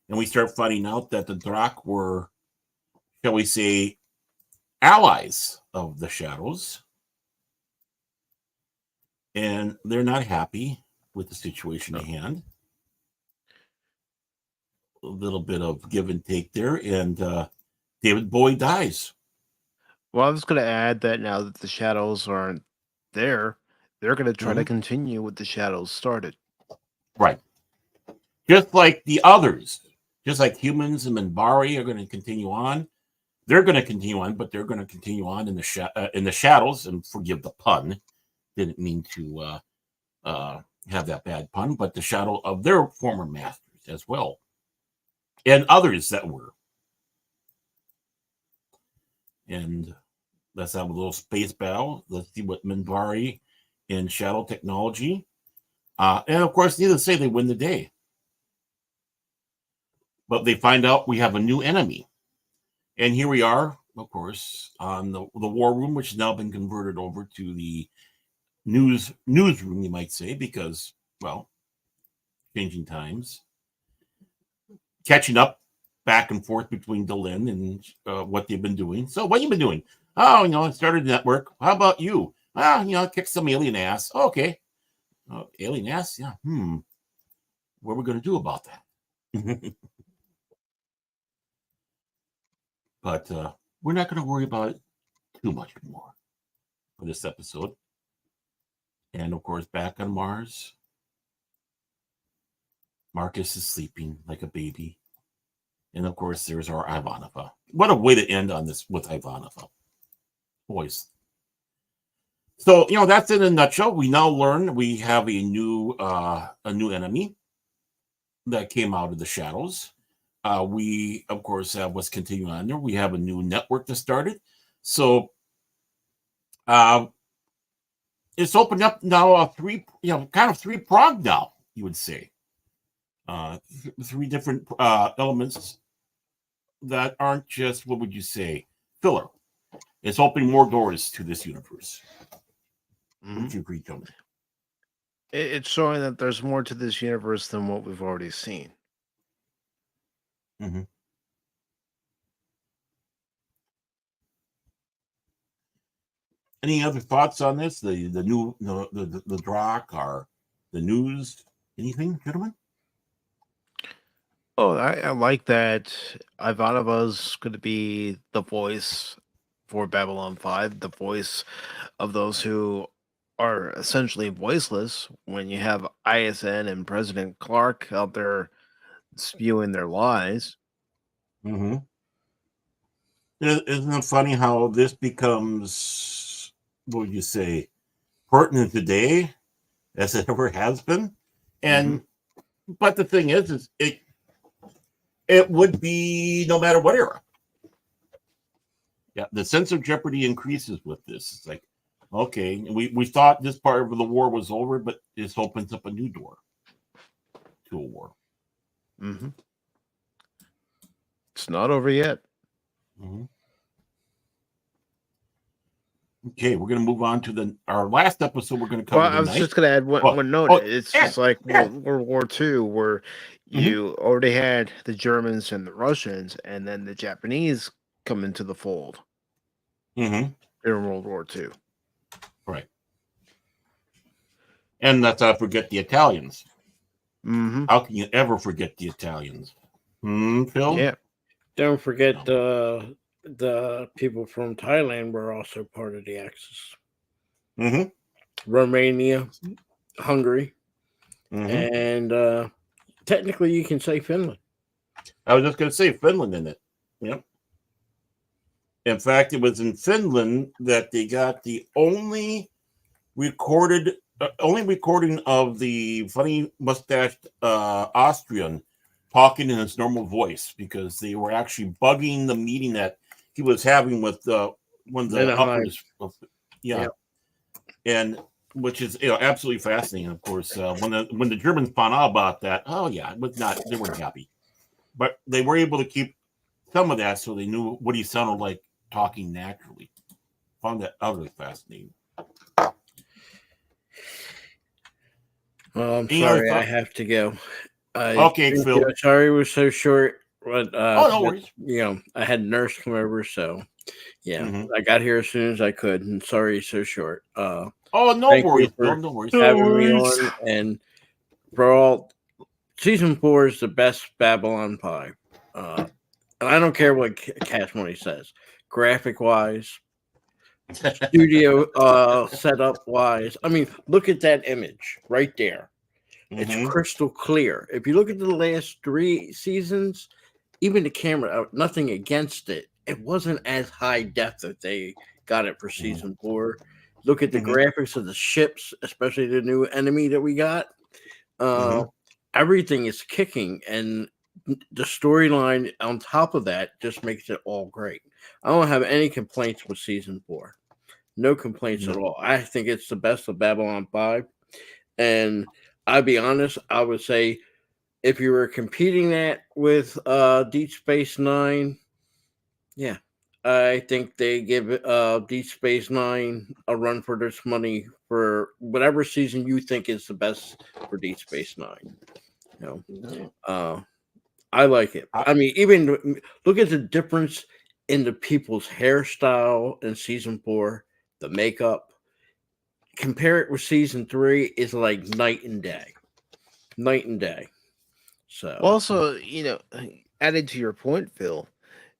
And we start finding out that the Drak were, shall we say, allies of the Shadows. And they're not happy with the situation at hand. A little bit of give and take there. And David Bowie dies. Well, I was going to add that now that the Shadows aren't there, they're going to try to continue what the Shadows started. Right. Just like the others, just like humans and Minbari are going to continue on. They're going to continue on, but they're going to continue on in the shadows. And forgive the pun, didn't mean to have that bad pun, but the shadow of their former masters as well, and others that were. And let's have a little space battle. Let's see what Minbari and Shadow technology. And of course, needless to say, they win the day. But they find out we have a new enemy. And here we are, of course, on the war room, which has now been converted over to the newsroom, you might say, because, well, changing times. Catching up back and forth between Delenn and what they've been doing. So what you been doing? Oh, I started a network. How about you? Kick some alien ass. Okay. Alien ass? Yeah. What are we going to do about that? But we're not going to worry about it too much more for this episode. And, of course, back on Mars, Marcus is sleeping like a baby. And of course, there's our Ivanova. What a way to end on this with Ivanova. Boys. So, that's in a nutshell. We now learn we have a new enemy that came out of the shadows. We, of course, have what's continuing on there. We have a new network that started. So, it's opened up now kind of three-pronged now, you would say. Three different elements that aren't just, what would you say, filler. It's opening more doors to this universe. Would you agree, Tony? It's showing that there's more to this universe than what we've already seen. Mm-hmm. Any other thoughts on this? The new the Drock or the news? Anything, gentlemen? Oh, I like that Ivanova's going to be the voice for Babylon 5, the voice of those who are essentially voiceless when you have ISN and President Clark out there spewing their lies. Mm-hmm. Isn't it funny how this becomes, what would you say, pertinent today as it ever has been? And but the thing is it would be no matter what era. Yeah, the sense of jeopardy increases with this. It's like, okay, we thought this part of the war was over, but this opens up a new door to a war. Mm-hmm. It's not over yet. Mm-hmm. Okay, we're going to move on to our last episode. We're going to cover. Well, I was just going to add one note. It's just like World War II, where you already had the Germans and the Russians, and then the Japanese come into the fold during World War II. Right. And let's not forget the Italians. How can you ever forget the Italians? Phil? Yeah. Don't forget the people from Thailand were also part of the Axis. Romania, Hungary, and technically you can say Finland. I was just going to say Finland in it. Yep. In fact, it was in Finland that they got the only recording of the funny mustached Austrian talking in his normal voice, because they were actually bugging the meeting that he was having with one of the uppers. And which is absolutely fascinating. Of course, when the Germans found out about that, they weren't happy, but they were able to keep some of that, so they knew what he sounded like talking naturally. Found that utterly fascinating. Well, I'm sorry, I have to go. Okay, Phil. Sorry it was so short, but no worries. I had a nurse come over, so I got here as soon as I could, and sorry it's so short. No worries, Phil. No worries. Having me on, and for all, season 4 is the best Babylon 5. And I don't care what Cash Money says, graphic wise, studio setup wise. I mean, look at that image right there. It's crystal clear. If you look at the last 3 seasons, even the camera, nothing against it, it wasn't as high depth that they got it for season 4. Look at the graphics of the ships, especially the new enemy that we got. Everything is kicking, and the storyline on top of that just makes it all great. I don't have any complaints with season 4. No complaints at all. I think it's the best of Babylon 5. And I'll be honest, I would say if you were competing that with Deep Space Nine, I think they give Deep Space Nine a run for this money for whatever season you think is the best for Deep Space Nine. I like it. I mean, even look at the difference in the people's hairstyle in season 4, the makeup. Compare it with season 3, is like night and day. So also, added to your point, Phil,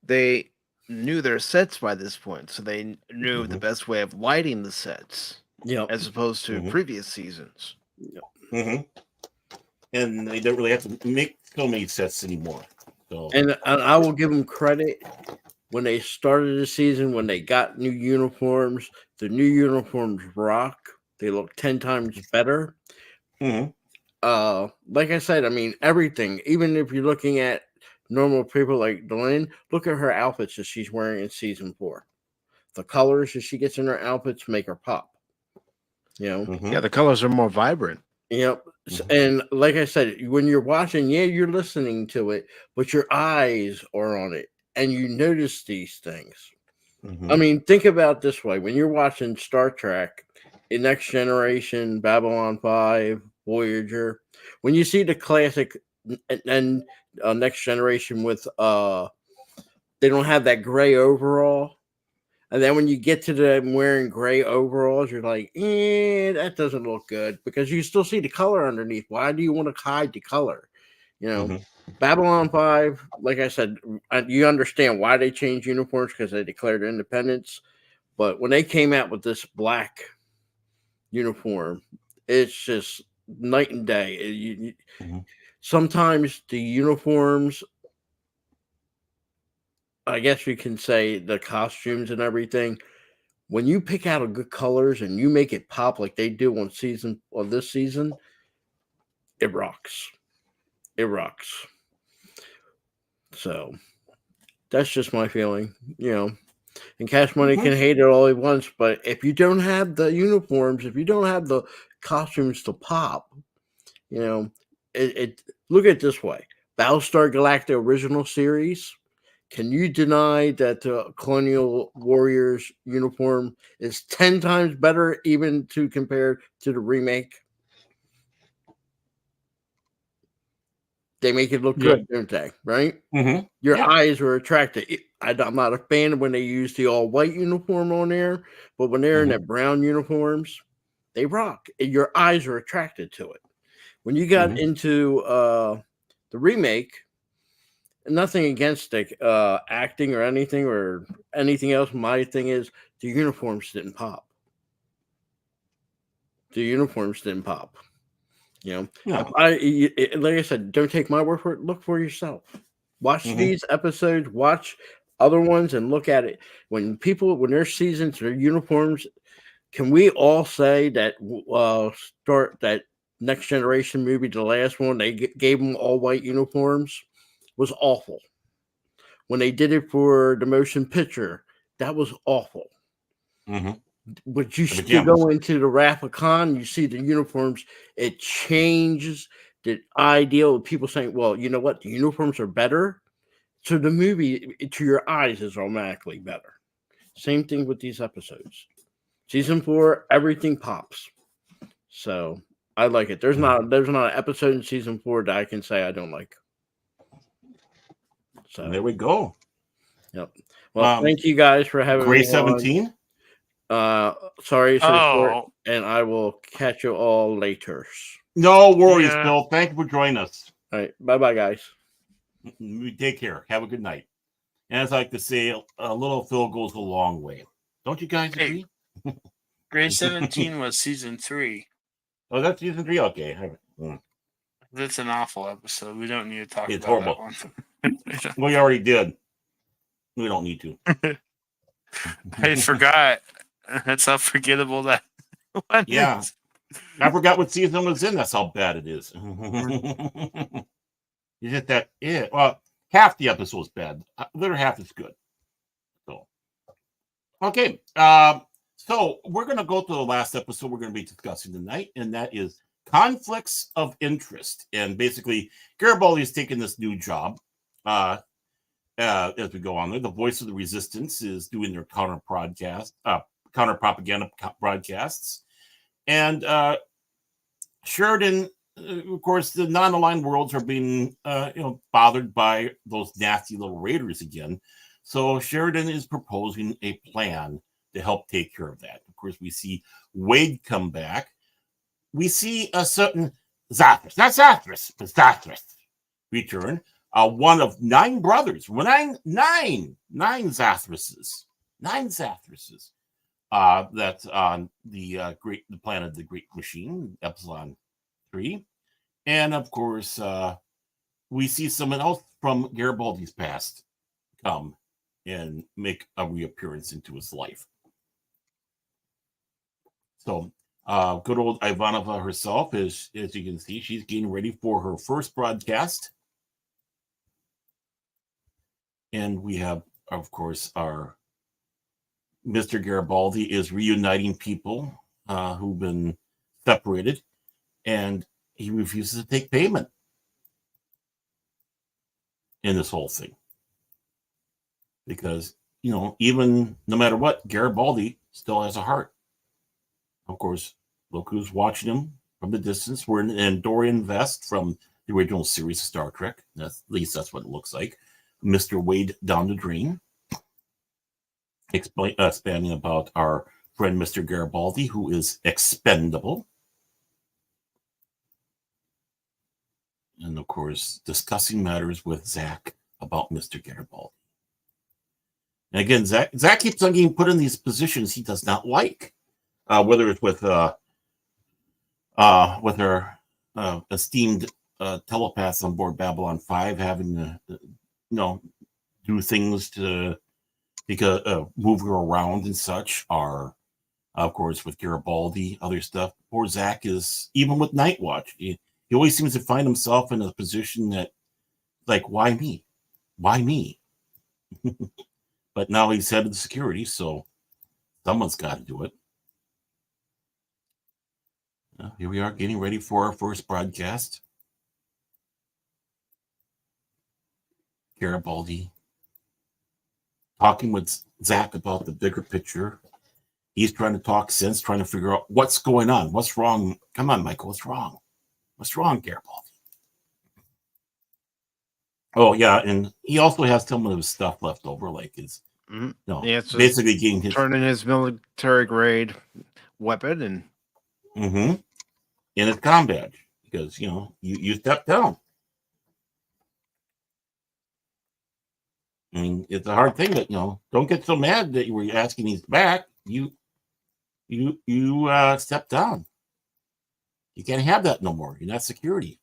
they knew their sets by this point, so they knew the best way of lighting the sets, as opposed to previous seasons. And they don't really have to make so many sets anymore. So, And I will give them credit when they started the season, when they got new uniforms. The new uniforms rock. They look 10 times better. mhm. Like I said, I mean everything. Even if you're looking at normal people like Delenn, look at her outfits that she's wearing in season 4. The colors that she gets in her outfits make her pop. You know. Mhm. Yeah, the colors are more vibrant. Yep. Mhm. And like I said, when you're watching, yeah, you're listening to it, but your eyes are on it and you notice these things. Mhm. I mean, think about it this way. When you're watching Star Trek, in Next Generation, Babylon 5, Voyager, when you see the classic and Next Generation with they don't have that gray overall. And then when you get to them wearing gray overalls, you're like, that doesn't look good because you still see the color underneath. Why do you want to hide the color? You know, Mhm. Babylon 5, like I said, you understand why they changed uniforms because they declared independence. But when they came out with this black uniform, it's just night and day. Mhm. Sometimes the uniforms, I guess you can say the costumes and everything, when you pick out a good colors and you make it pop like they do on this season, it rocks. It rocks. So that's just my feeling, you know. And Cash Money can hate it all he wants, but if you don't have the uniforms, if you don't have the costumes to pop, you know, it look at it this way: Battlestar Galactica original series. Can you deny that the Colonial Warriors uniform is 10 times better, even to compare to the remake? They make it look Yeah. good, don't they? Right? Mhm. Your Yeah. eyes are attracted. I'm not a fan of when they use the all white uniform on there, but when they're in Mhm. their brown uniforms, they rock. And your eyes are attracted to it. When you got Mhm. into the remake, nothing against the acting or anything else. My thing is the uniforms didn't pop. The uniforms didn't pop. You know, Yeah. like I said, don't take my word for it. Look for yourself. Watch Mhm. these episodes. Watch other ones and look at it. When their seasons, their uniforms, can we all say that start that Next Generation movie, the last one, they gave them all white uniforms, was awful. When they did it for the motion picture, that was awful. Mhm. But you The still pajamas. go into the Wrath of Khan, you see the uniforms, it changes the ideal of people saying, well, you know what, the uniforms are better. So the movie to your eyes is automatically better. Same thing with these episodes. Season 4, everything pops. So I like it. There's not an episode in season 4 that I can say I don't like. And So there we go. yep. Well, Um, thank you guys for having Gray me on. 17. Sorry, so short, Oh, and I will catch you all later. No worries, yeah. Bill. Thank you for joining us. All right, bye, guys. Take care. Have a good night. And as I like to say, a little Phil goes a long way. Don't you guys Hey, agree? Grade 17 was season 3. Oh, that's season 3? Okay. That's an awful episode. We don't need to talk It's about that horrible. one. We already did. We don't need to. I forgot. That's how forgettable that one Yeah. is. I forgot what season was in. That's how bad it is. You hit that. Yeah. Well, half the episode's bad. The other half is good. So, okay. So we're going to go to the last episode we're going to be discussing tonight, and that is conflicts of interest. And basically, Garibaldi is taking this new job. As we go on there, the Voice of the Resistance is doing their counter propaganda broadcasts, and Sheridan, of course, the non-aligned worlds are being, bothered by those nasty little raiders again. So Sheridan is proposing a plan to help take care of that. Of course, we see Wade come back. We see a certain Zathras, not Zathras, but Zathras return. One of 9 brothers, nine Zathrases, 9 Zathrases. That's on the planet of the Great Machine, Epsilon 3. And of course, we see someone else from Garibaldi's past come and make a reappearance into his life. So, good old Ivanova herself, as you can see, she's getting ready for her first broadcast. And we have, of course, our Mr. Garibaldi is reuniting people who've been separated, and he refuses to take payment in this whole thing. Because, even no matter what, Garibaldi still has a heart. Of course, look who's watching him from the distance. We're in Andorian vest from the original series of Star Trek. At least that's what it looks like. Mr. Wade down the drain. Expanding about our friend Mr. Garibaldi, who is expendable. And of course, discussing matters with Zach about Mr. Garibaldi. And again, Zach keeps on getting put in these positions he does not like, whether it's with our esteemed telepaths on board Babylon 5 having to, do things to move her around and such, are, of course, with Garibaldi, other stuff. Poor Zach is, even with Night Watch, he always seems to find himself in a position that, like, why me? Why me? But now he's head of the security, so someone's got to do it. Here we are getting ready for our first broadcast. Garibaldi talking with Zach about the bigger picture. He's trying to talk sense, trying to figure out what's going on. What's wrong? Come on, Michael. What's wrong? What's wrong, Garibaldi? Oh, yeah. And he also has some of his stuff left over, like his, basically getting his. Turning his military grade weapon and. Mm-hmm. In his comm badge, because, you stepped down. I mean, it's a hard thing that, don't get so mad that you were asking these back. You stepped down. You can't have that no more. You're not security.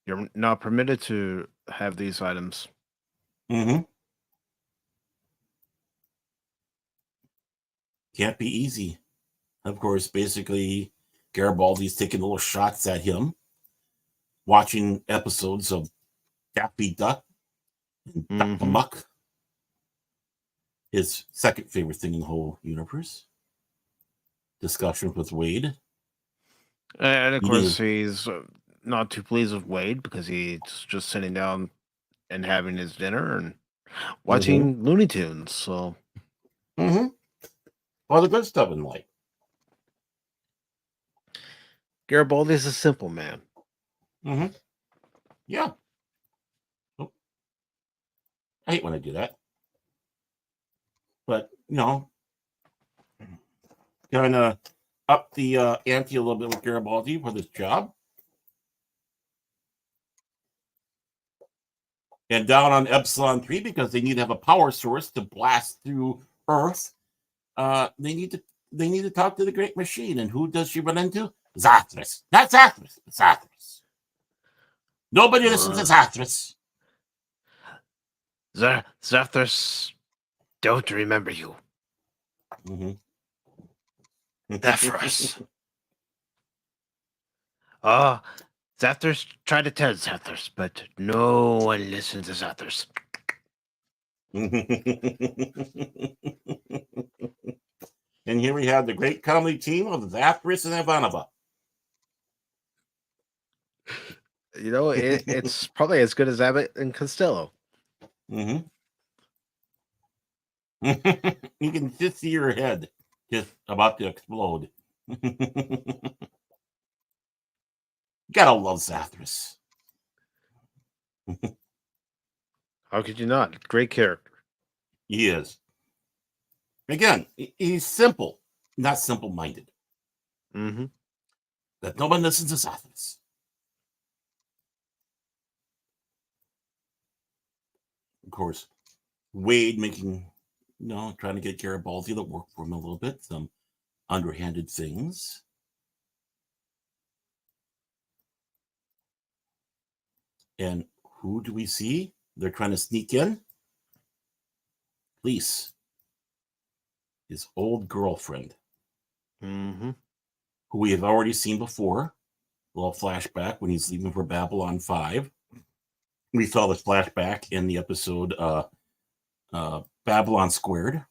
You're not permitted to have these items. Mm-hmm. Can't be easy. Of course, basically, Garibaldi's taking little shots at him, watching episodes of Daffy Duck and Duck the Muck. His second favorite thing in the whole universe. Discussion with Wade. And of course, he's not too pleased with Wade because he's just sitting down and having his dinner and watching Looney Tunes. So, all the good stuff in life. Garibaldi is a simple man. Yeah. Oh. I hate when I do that. But, kind of up the ante a little bit with Garibaldi for this job. And down on Epsilon 3, because they need to have a power source to blast through Earth, they need to talk to the Great Machine. And who does she run into? Zathras. Not Zathras, but Zathras. Nobody listens to Zathras. Zathras don't remember you. Zathras. Zathras tried to tell Zathras, but no one listens to Zathras. And here we have the great comedy team of Zathras and Ivanova. It's probably as good as Abbott and Costello. You can just see your head just about to explode. Gotta love Zathras. How could you not? Great character. He is. Again, he's simple, not simple-minded. That no one listens to Zathras. Of course, Wade making, trying to get Garibaldi to work for him a little bit, some underhanded things. And who do we see? They're trying to sneak in. Lise, his old girlfriend, Mm-hmm. who we have already seen before. A little flashback when he's leaving for Babylon 5. We saw this flashback in the episode Babylon Squared.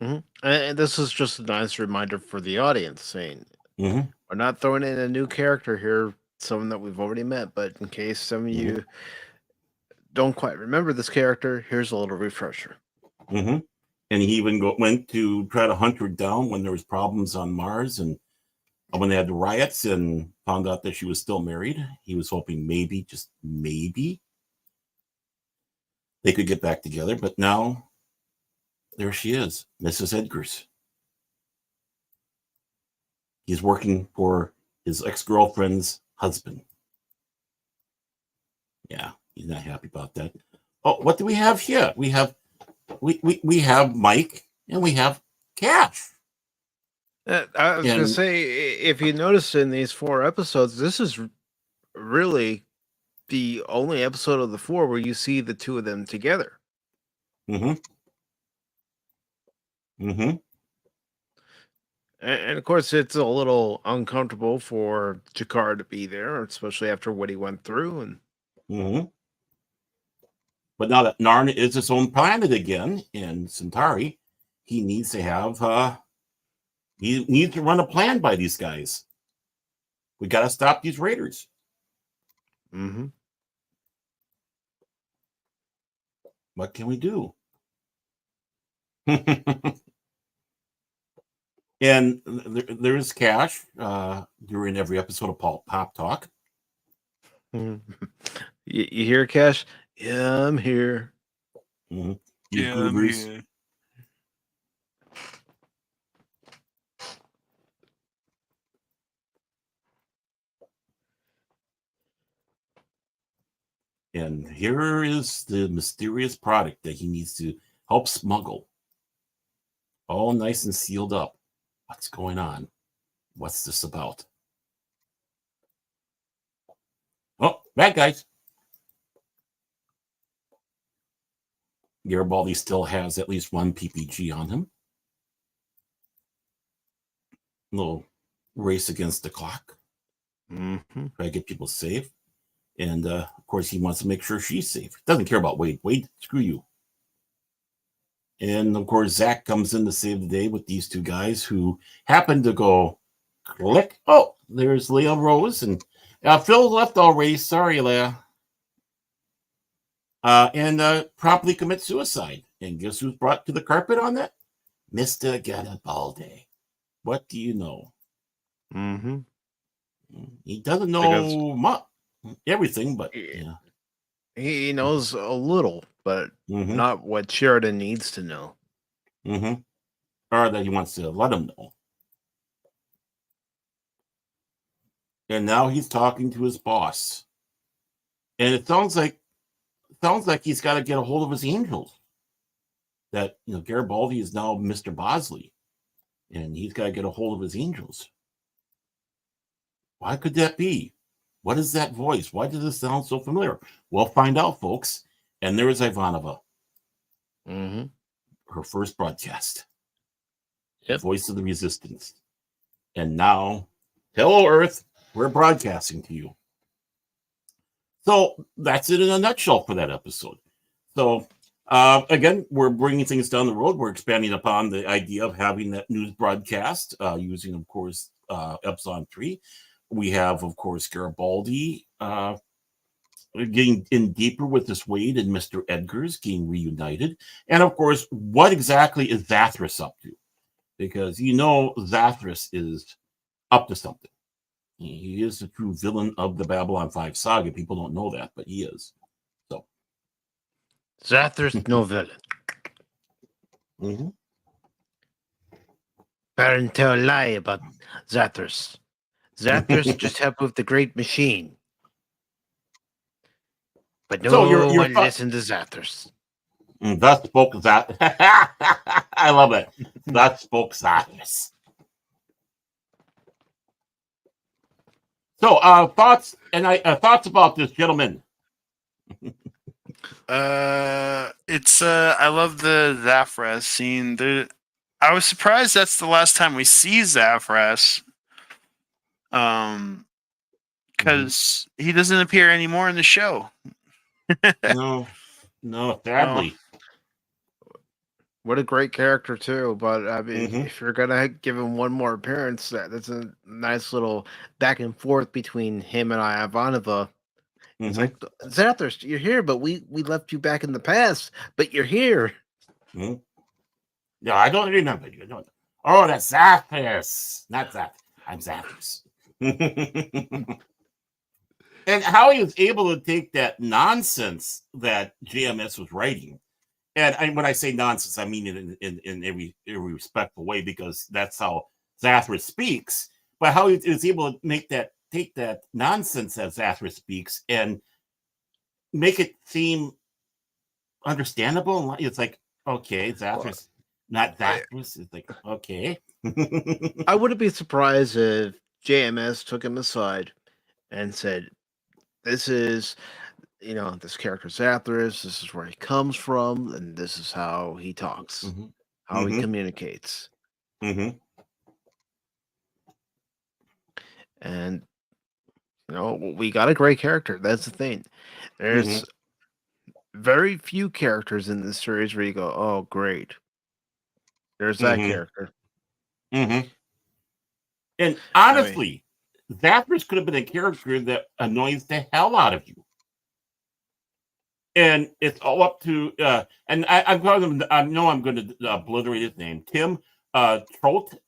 Mm-hmm. And this is just a nice reminder for the audience saying, Mm-hmm. we're not throwing in a new character here, someone that we've already met, but in case some of you don't quite remember this character, here's a little refresher. Mm-hmm. And he even went to try to hunt her down when there was problems on Mars, and when they had the riots, and found out that she was still married. He was hoping maybe, just maybe, they could get back together. But now, there she is, Mrs. Edgars. He's working for his ex-girlfriend's husband. Yeah, he's not happy about that. Oh, what do we have here? We have Mike and we have Cash. I was going to say, if you notice in these 4 episodes, this is really the only episode of the 4 where you see the 2 of them together. Mm-hmm. Mm-hmm. And of course, it's a little uncomfortable for Jakar to be there, especially after what he went through. And mm-hmm. But now that Narn is its own planet again in Centauri, he needs to have he needs to run a plan by these guys. We got to stop these raiders. mm-hmm. What can we do? And there is Cash during every episode of Pop Talk. You hear, Cash? Yeah, I'm here. Mm-hmm. Yeah, I'm here. And here is the mysterious product that he needs to help smuggle. All nice and sealed up. What's going on? What's this about? Oh, bad guys. Garibaldi still has at least 1 PPG on him. A little race against the clock. Mm-hmm. Try to get people safe. And, of course, he wants to make sure she's safe. Doesn't care about Wade. Wade, screw you. And, of course, Zach comes in to save the day with these 2 guys who happen to go click. Oh, there's Leah Rose. And Phil left already. Sorry, Leah. And promptly commit suicide. And guess who's brought to the carpet on that? Mr. Garibaldi. What do you know? Mm-hmm. He doesn't know much, everything, but yeah. He knows a little, but not what Sheridan needs to know. Mm-hmm. Or that he wants to let him know. And now he's talking to his boss. And it sounds like he's got to get a hold of his angels. That, Garibaldi is now Mr. Bosley. And he's got to get a hold of his angels. Why could that be? What is that voice? Why does this sound so familiar? We'll find out, folks. And there is Ivanova. Mm-hmm. Her first broadcast. Yep. Voice of the Resistance. And now, hello, Earth. We're broadcasting to you. So that's it in a nutshell for that episode. So again, we're bringing things down the road. We're expanding upon the idea of having that news broadcast using, of course, Epsilon 3. We have, of course, Garibaldi getting in deeper with this Wade and Mr. Edgars getting reunited. And, of course, what exactly is Zathras up to? Because Zathras is up to something. He is the true villain of the Babylon 5 saga. People don't know that, but he is. So, Zathras, no villain. Mm-hmm. Baron tell a lie about Zathras. Zathras just helped with the great machine. But no one listened to Zathras. That spoke Zathras. I love it. That spoke Zathras. So, thoughts about this, gentlemen. It's I love the Zathras scene. I was surprised that's the last time we see Zathras. Because he doesn't appear anymore in the show. No, sadly. What a great character too! But I mean, Mhm. if you're gonna give him one more appearance, that's a nice little back and forth between him and Ivanova. It's Mhm. like, Zathras, you're here, but we left you back in the past, but you're here. Mhm. No, I don't remember. You don't. Oh, that's Zathras, not that. I'm Zathras. And how he was able to take that nonsense that JMS was writing, and when I say nonsense, I mean it in every respectful way, because that's how Zathras speaks. But how he was able to take that nonsense that Zathras speaks and make it seem understandable. It's like, okay, Zathras, not Zathras. It's like, okay. I wouldn't be surprised if JMS took him aside and said, "This is, this character Zathras. This is where he comes from, and this is how he talks, Mhm. how he Mhm. communicates." Mhm. And we got a great character. That's the thing. There's very few characters in this series where you go, "Oh, great." There's that Mhm. character. Mhm. And I mean, honestly, Zathras could have been a character that annoys the hell out of you. And it's all up to and I'm calling him, I know I'm going to obliterate his name, Tim Trolte.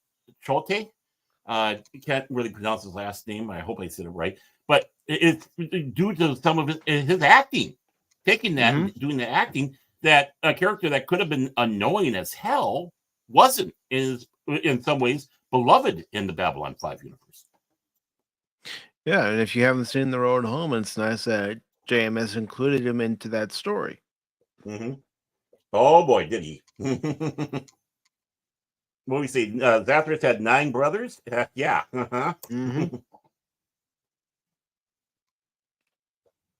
You can't really pronounce his last name. I hope I said it right. But it's due to some of his acting, taking that and doing the acting, that a character that could have been annoying as hell wasn't, is in some ways beloved in the Babylon 5 universe. yeah, and if you haven't seen The Road Home, it's nice that JMS included him into that story. Mm-hmm. Oh boy, did he. What do we say? Zathras had 9 brothers? Yeah. Uh-huh.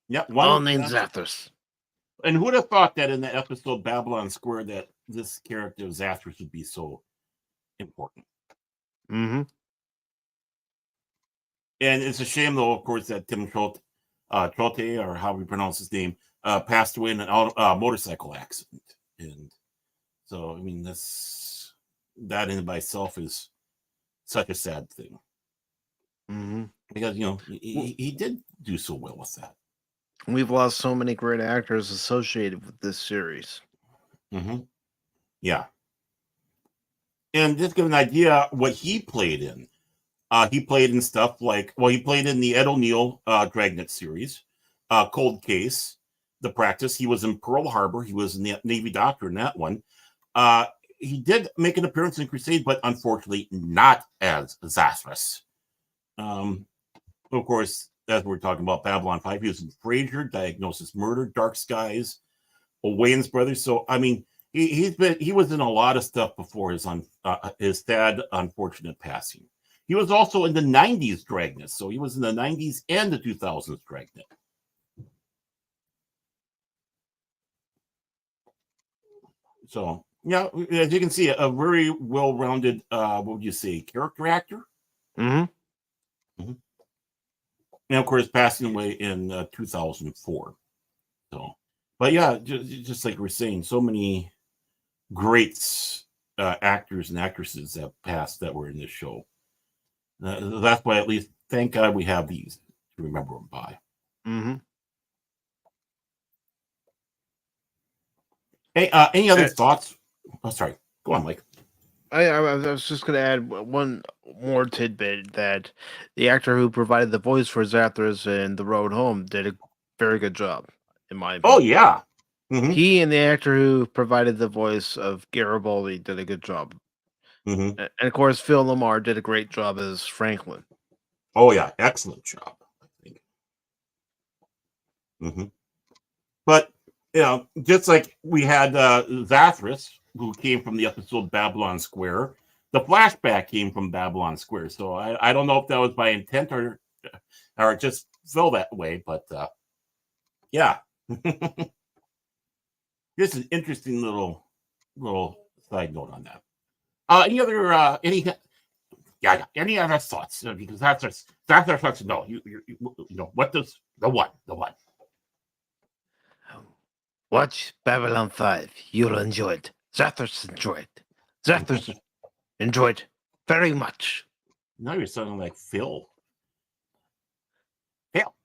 Yeah, All named Zathras. And who would have thought that in the episode Babylon Square that this character of Zathras would be so important? Mm-hmm. And it's a shame, though, of course, that Tim Trolte, or how we pronounce his name, passed away in a motorcycle accident. And so, I mean, that in by itself is such a sad thing. Mm-hmm. Because, he did do so well with that. We've lost so many great actors associated with this series. Mm-hmm. Yeah. And just give an idea what he played in. He played in stuff like, he played in the Ed O'Neill Dragnet series, Cold Case, The Practice. He was in Pearl Harbor. He was in the Navy doctor in that one. He did make an appearance in Crusade, but unfortunately not as Zathras. Of course, as we're talking about Babylon 5, he was in Frasier, Diagnosis Murder, Dark Skies, Wayans Brothers. So, I mean, he was in a lot of stuff before his sad, unfortunate passing. He was also in the 90s Dragnet. So he was in the 90s and the 2000s Dragnet. So, yeah, as you can see, a very well-rounded, what would you say, character actor? Mm-hmm. Mm-hmm. And, of course, passing away in 2004. So, but yeah, just like we're saying, so many great actors and actresses that passed that were in this show. That's why, at least, thank God we have these to remember them by. Mm-hmm. Hey, any other thoughts? Oh, sorry. Go on, Mike. I was just going to add one more tidbit, that the actor who provided the voice for Zathras in The Road Home did a very good job, in my opinion. Oh, yeah. Mm-hmm. He and the actor who provided the voice of Garibaldi did a good job. Mm-hmm. And of course, Phil Lamar did a great job as Franklin. Oh, yeah. Excellent job, I think. Mm-hmm. But, just like we had Zathras, who came from the episode Babylon Square, the flashback came from Babylon Square. So I don't know if that was by intent or just fell that way. But, yeah. Just an interesting little side note on that. Any other any other thoughts? Because that's our thoughts. No, you know what does the one. Watch Babylon 5. You'll enjoy it. Zathras enjoy it. Zathras enjoyed very much. Now you're sounding like Phil.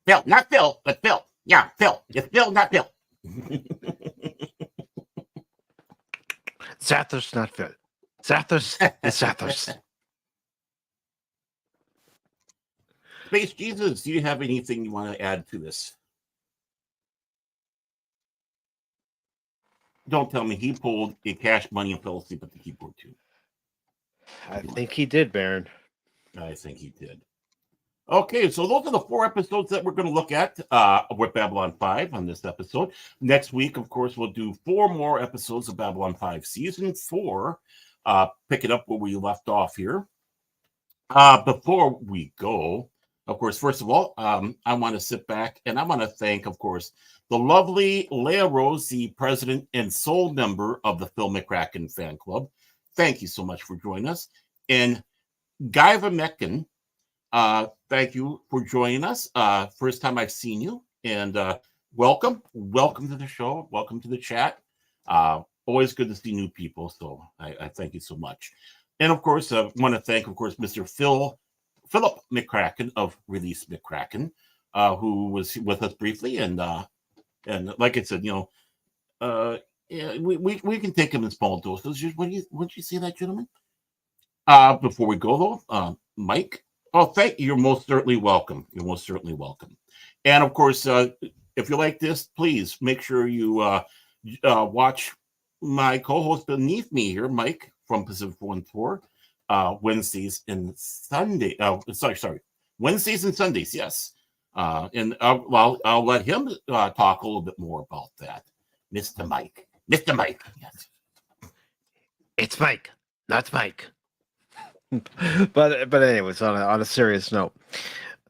Phil, not Phil, but Phil. Yeah, Phil. It's Phil, not Phil. Zathras, not Phil. Zathras is Zathras. Space Jesus, do you have anything you want to add to this? Don't tell me he pulled a Cash Money and fell asleep at the keyboard too. I think he did, Baron. I think he did. Okay, so those are the 4 episodes that we're going to look at with Babylon 5 on this episode. Next week, of course, we'll do 4 more episodes of Babylon 5 Season 4, picking up where we left off here. Before we go, of course, first of all, I want to sit back and I want to thank, of course, the lovely Leah Rose, the president and sole member of the Phil McCracken fan club. Thank you so much for joining us. And Guy McCracken, thank you for joining us. First time I've seen you. And welcome to the show. Welcome to the chat. Always good to see new people. So I thank you so much. And of course, I want to thank, of course, Mr. Philip McCracken of Release McCracken, who was with us briefly. And like I said, yeah, we can take him in small doses. Would you say that, gentlemen? Before we go though, Mike. Oh, thank you. You're most certainly welcome. And of course, if you like this, please make sure you watch my co-host beneath me here, Mike from Pacific 1-4, Wednesdays and Sunday. Wednesdays and Sundays. Yes. And I'll let him talk a little bit more about that. Mr. Mike. Yes. It's Mike, not Mike. but anyways, on a serious note,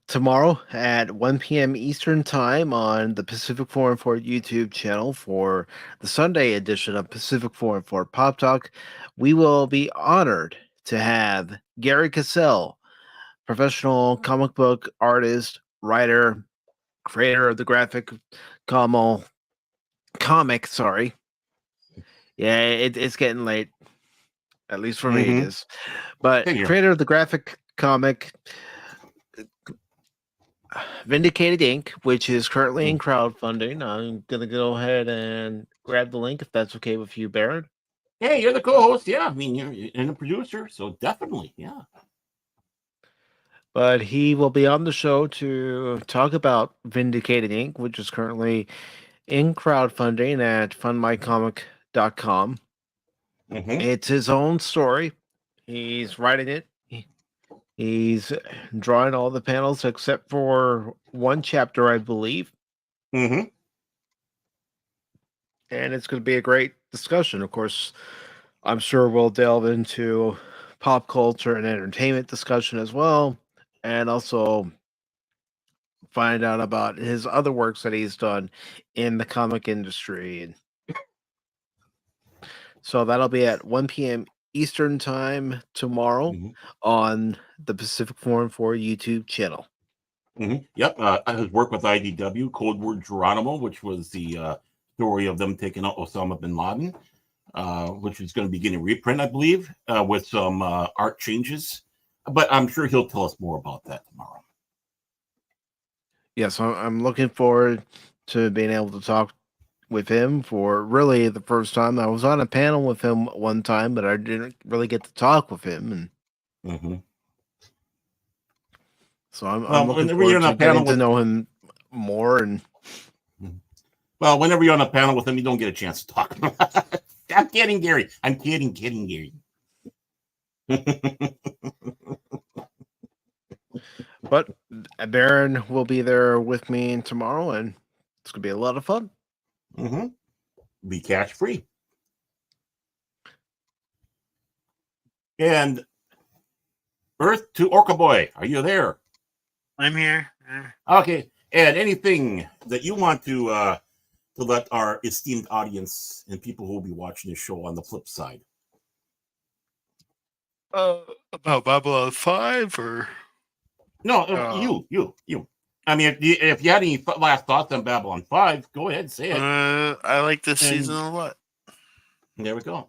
tomorrow at 1 p.m. Eastern Time on the Pacific 4-4 YouTube channel for the Sunday edition of Pacific 4-4 Pop Talk, we will be honored to have Gary Cassell, professional comic book artist, writer, creator of the graphic comic. Sorry, yeah, it's getting late. At least for me, it is. But creator of the graphic comic Vindicated Inc., which is currently in crowdfunding. I'm going to go ahead and grab the link if that's okay with you, Baron. Hey, you're the co-host. Yeah, I mean, you're and a producer, so definitely, yeah. But he will be on the show to talk about Vindicated Inc., which is currently in crowdfunding at fundmycomic.com. It's his own story. He's writing it. He's drawing all the panels except for one chapter, I believe. And it's going to be a great discussion. Of course, I'm sure we'll delve into pop culture and entertainment discussion as well. And also find out about his other works that he's done in the comic industry. And so that'll be at 1 p.m. Eastern Time tomorrow on the Pacific 4-4 YouTube channel. Yep. His work with IDW, Cold War Geronimo, which was the story of them taking out Osama bin Laden, which is going to be getting a reprint, I believe, with some art changes. But I'm sure he'll tell us more about that tomorrow. Yes, I'm looking forward to being able to talk with him for really the first time. I was on a panel with him one time, but I didn't really get to talk with him. And so I'm looking forward to getting to know him more. And well, whenever you're on a panel with him, you don't get a chance to talk. I'm kidding, Gary. I'm kidding, Gary. But Baron will be there with me tomorrow, and it's gonna be a lot of fun. Be cash free. And Earth to Orca Boy, are you there? I'm here. Okay. And anything that you want to to let our esteemed audience and people who will be watching this show on the flip side? About Babylon 5 or No, you. I mean, if you had any last thoughts on Babylon 5, go ahead, say it. I like this And- season a lot. There we go.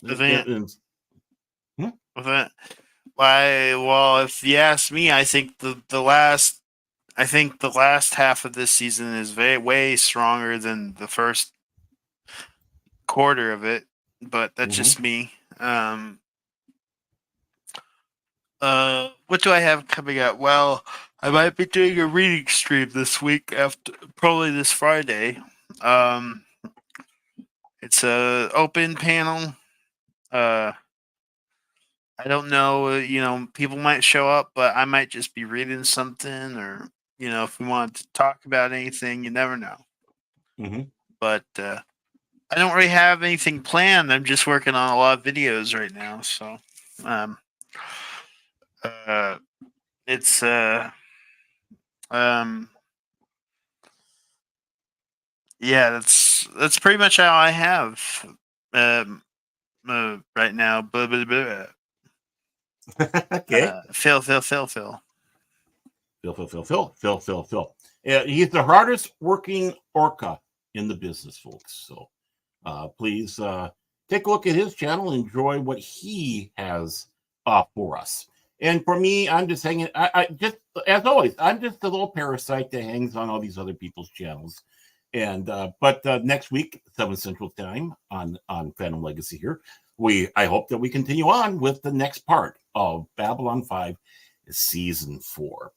Well, if you ask me, I think the last half of this season is way stronger than the first quarter of it, but that's just me. What do I have coming up? Well, I might be doing a reading stream this week probably this Friday. It's a open panel. I don't know, people might show up, but I might just be reading something, or if we want to talk about anything, you never know. But I don't really have anything planned. I'm just working on a lot of videos right now, so it's yeah, that's pretty much all I have right now. Blah, blah, blah. Okay. Phil. Phil. Yeah, he's the hardest working orca in the business, folks. So please take a look at his channel, enjoy what he has for us. And for me, I'm just hanging. I just, as always, I'm just a little parasite that hangs on all these other people's channels. And but next week, 7 Central Time on Fandom Legacy here, I hope that we continue on with the next part of Babylon 5 Season 4.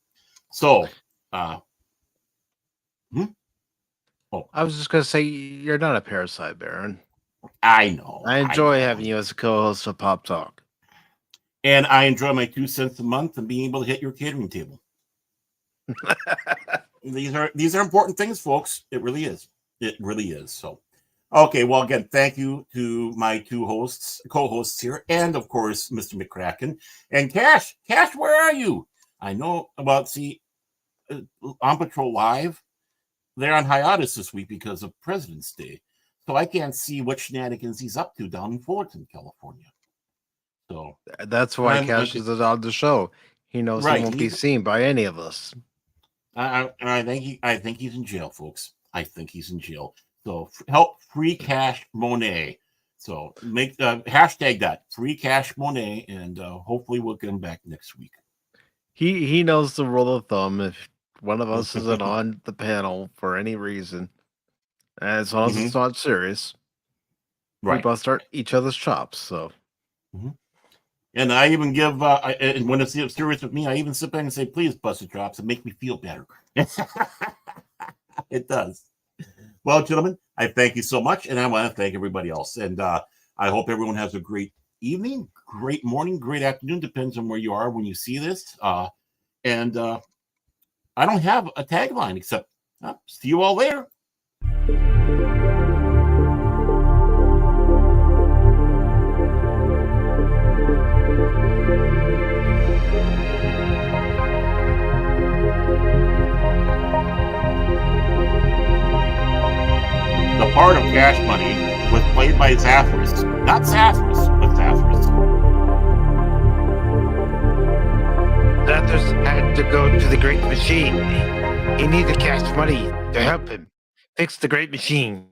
So, I was just going to say, you're not a parasite, Baron. I know. I enjoy having you as a co-host of Pop Talk. And I enjoy my 2 cents a month and being able to hit your catering table. These are important things, folks. It really is. It really is. So, okay. Well, again, thank you to my two co-hosts here, and of course, Mr. McCracken and Cash. Cash, where are you? I know about On Patrol Live. They're on hiatus this week because of President's Day, so I can't see what shenanigans he's up to down in Fullerton, California. So that's why Cash is on the show. He knows he won't be seen by any of us. I think he's in jail, folks. I think he's in jail. So help Free Cash Monet. So make hashtag that Free Cash Monet, and hopefully we'll get him back next week. He knows the rule of thumb. If one of us isn't on the panel for any reason, as long as it's not serious, we bust each other's chops. So. And I even give, and when it's serious with me, I even sit back and say, please bust the chops and make me feel better. It does. Well, gentlemen, I thank you so much. And I want to thank everybody else. And I hope everyone has a great evening, great morning, great afternoon. Depends on where you are when you see this. And I don't have a tagline except see you all later. The part of Cash Money was played by Zathras. Not Zathras, but Zathras. Zathras had to go to the Great Machine. He needed Cash Money to help him fix the Great Machine.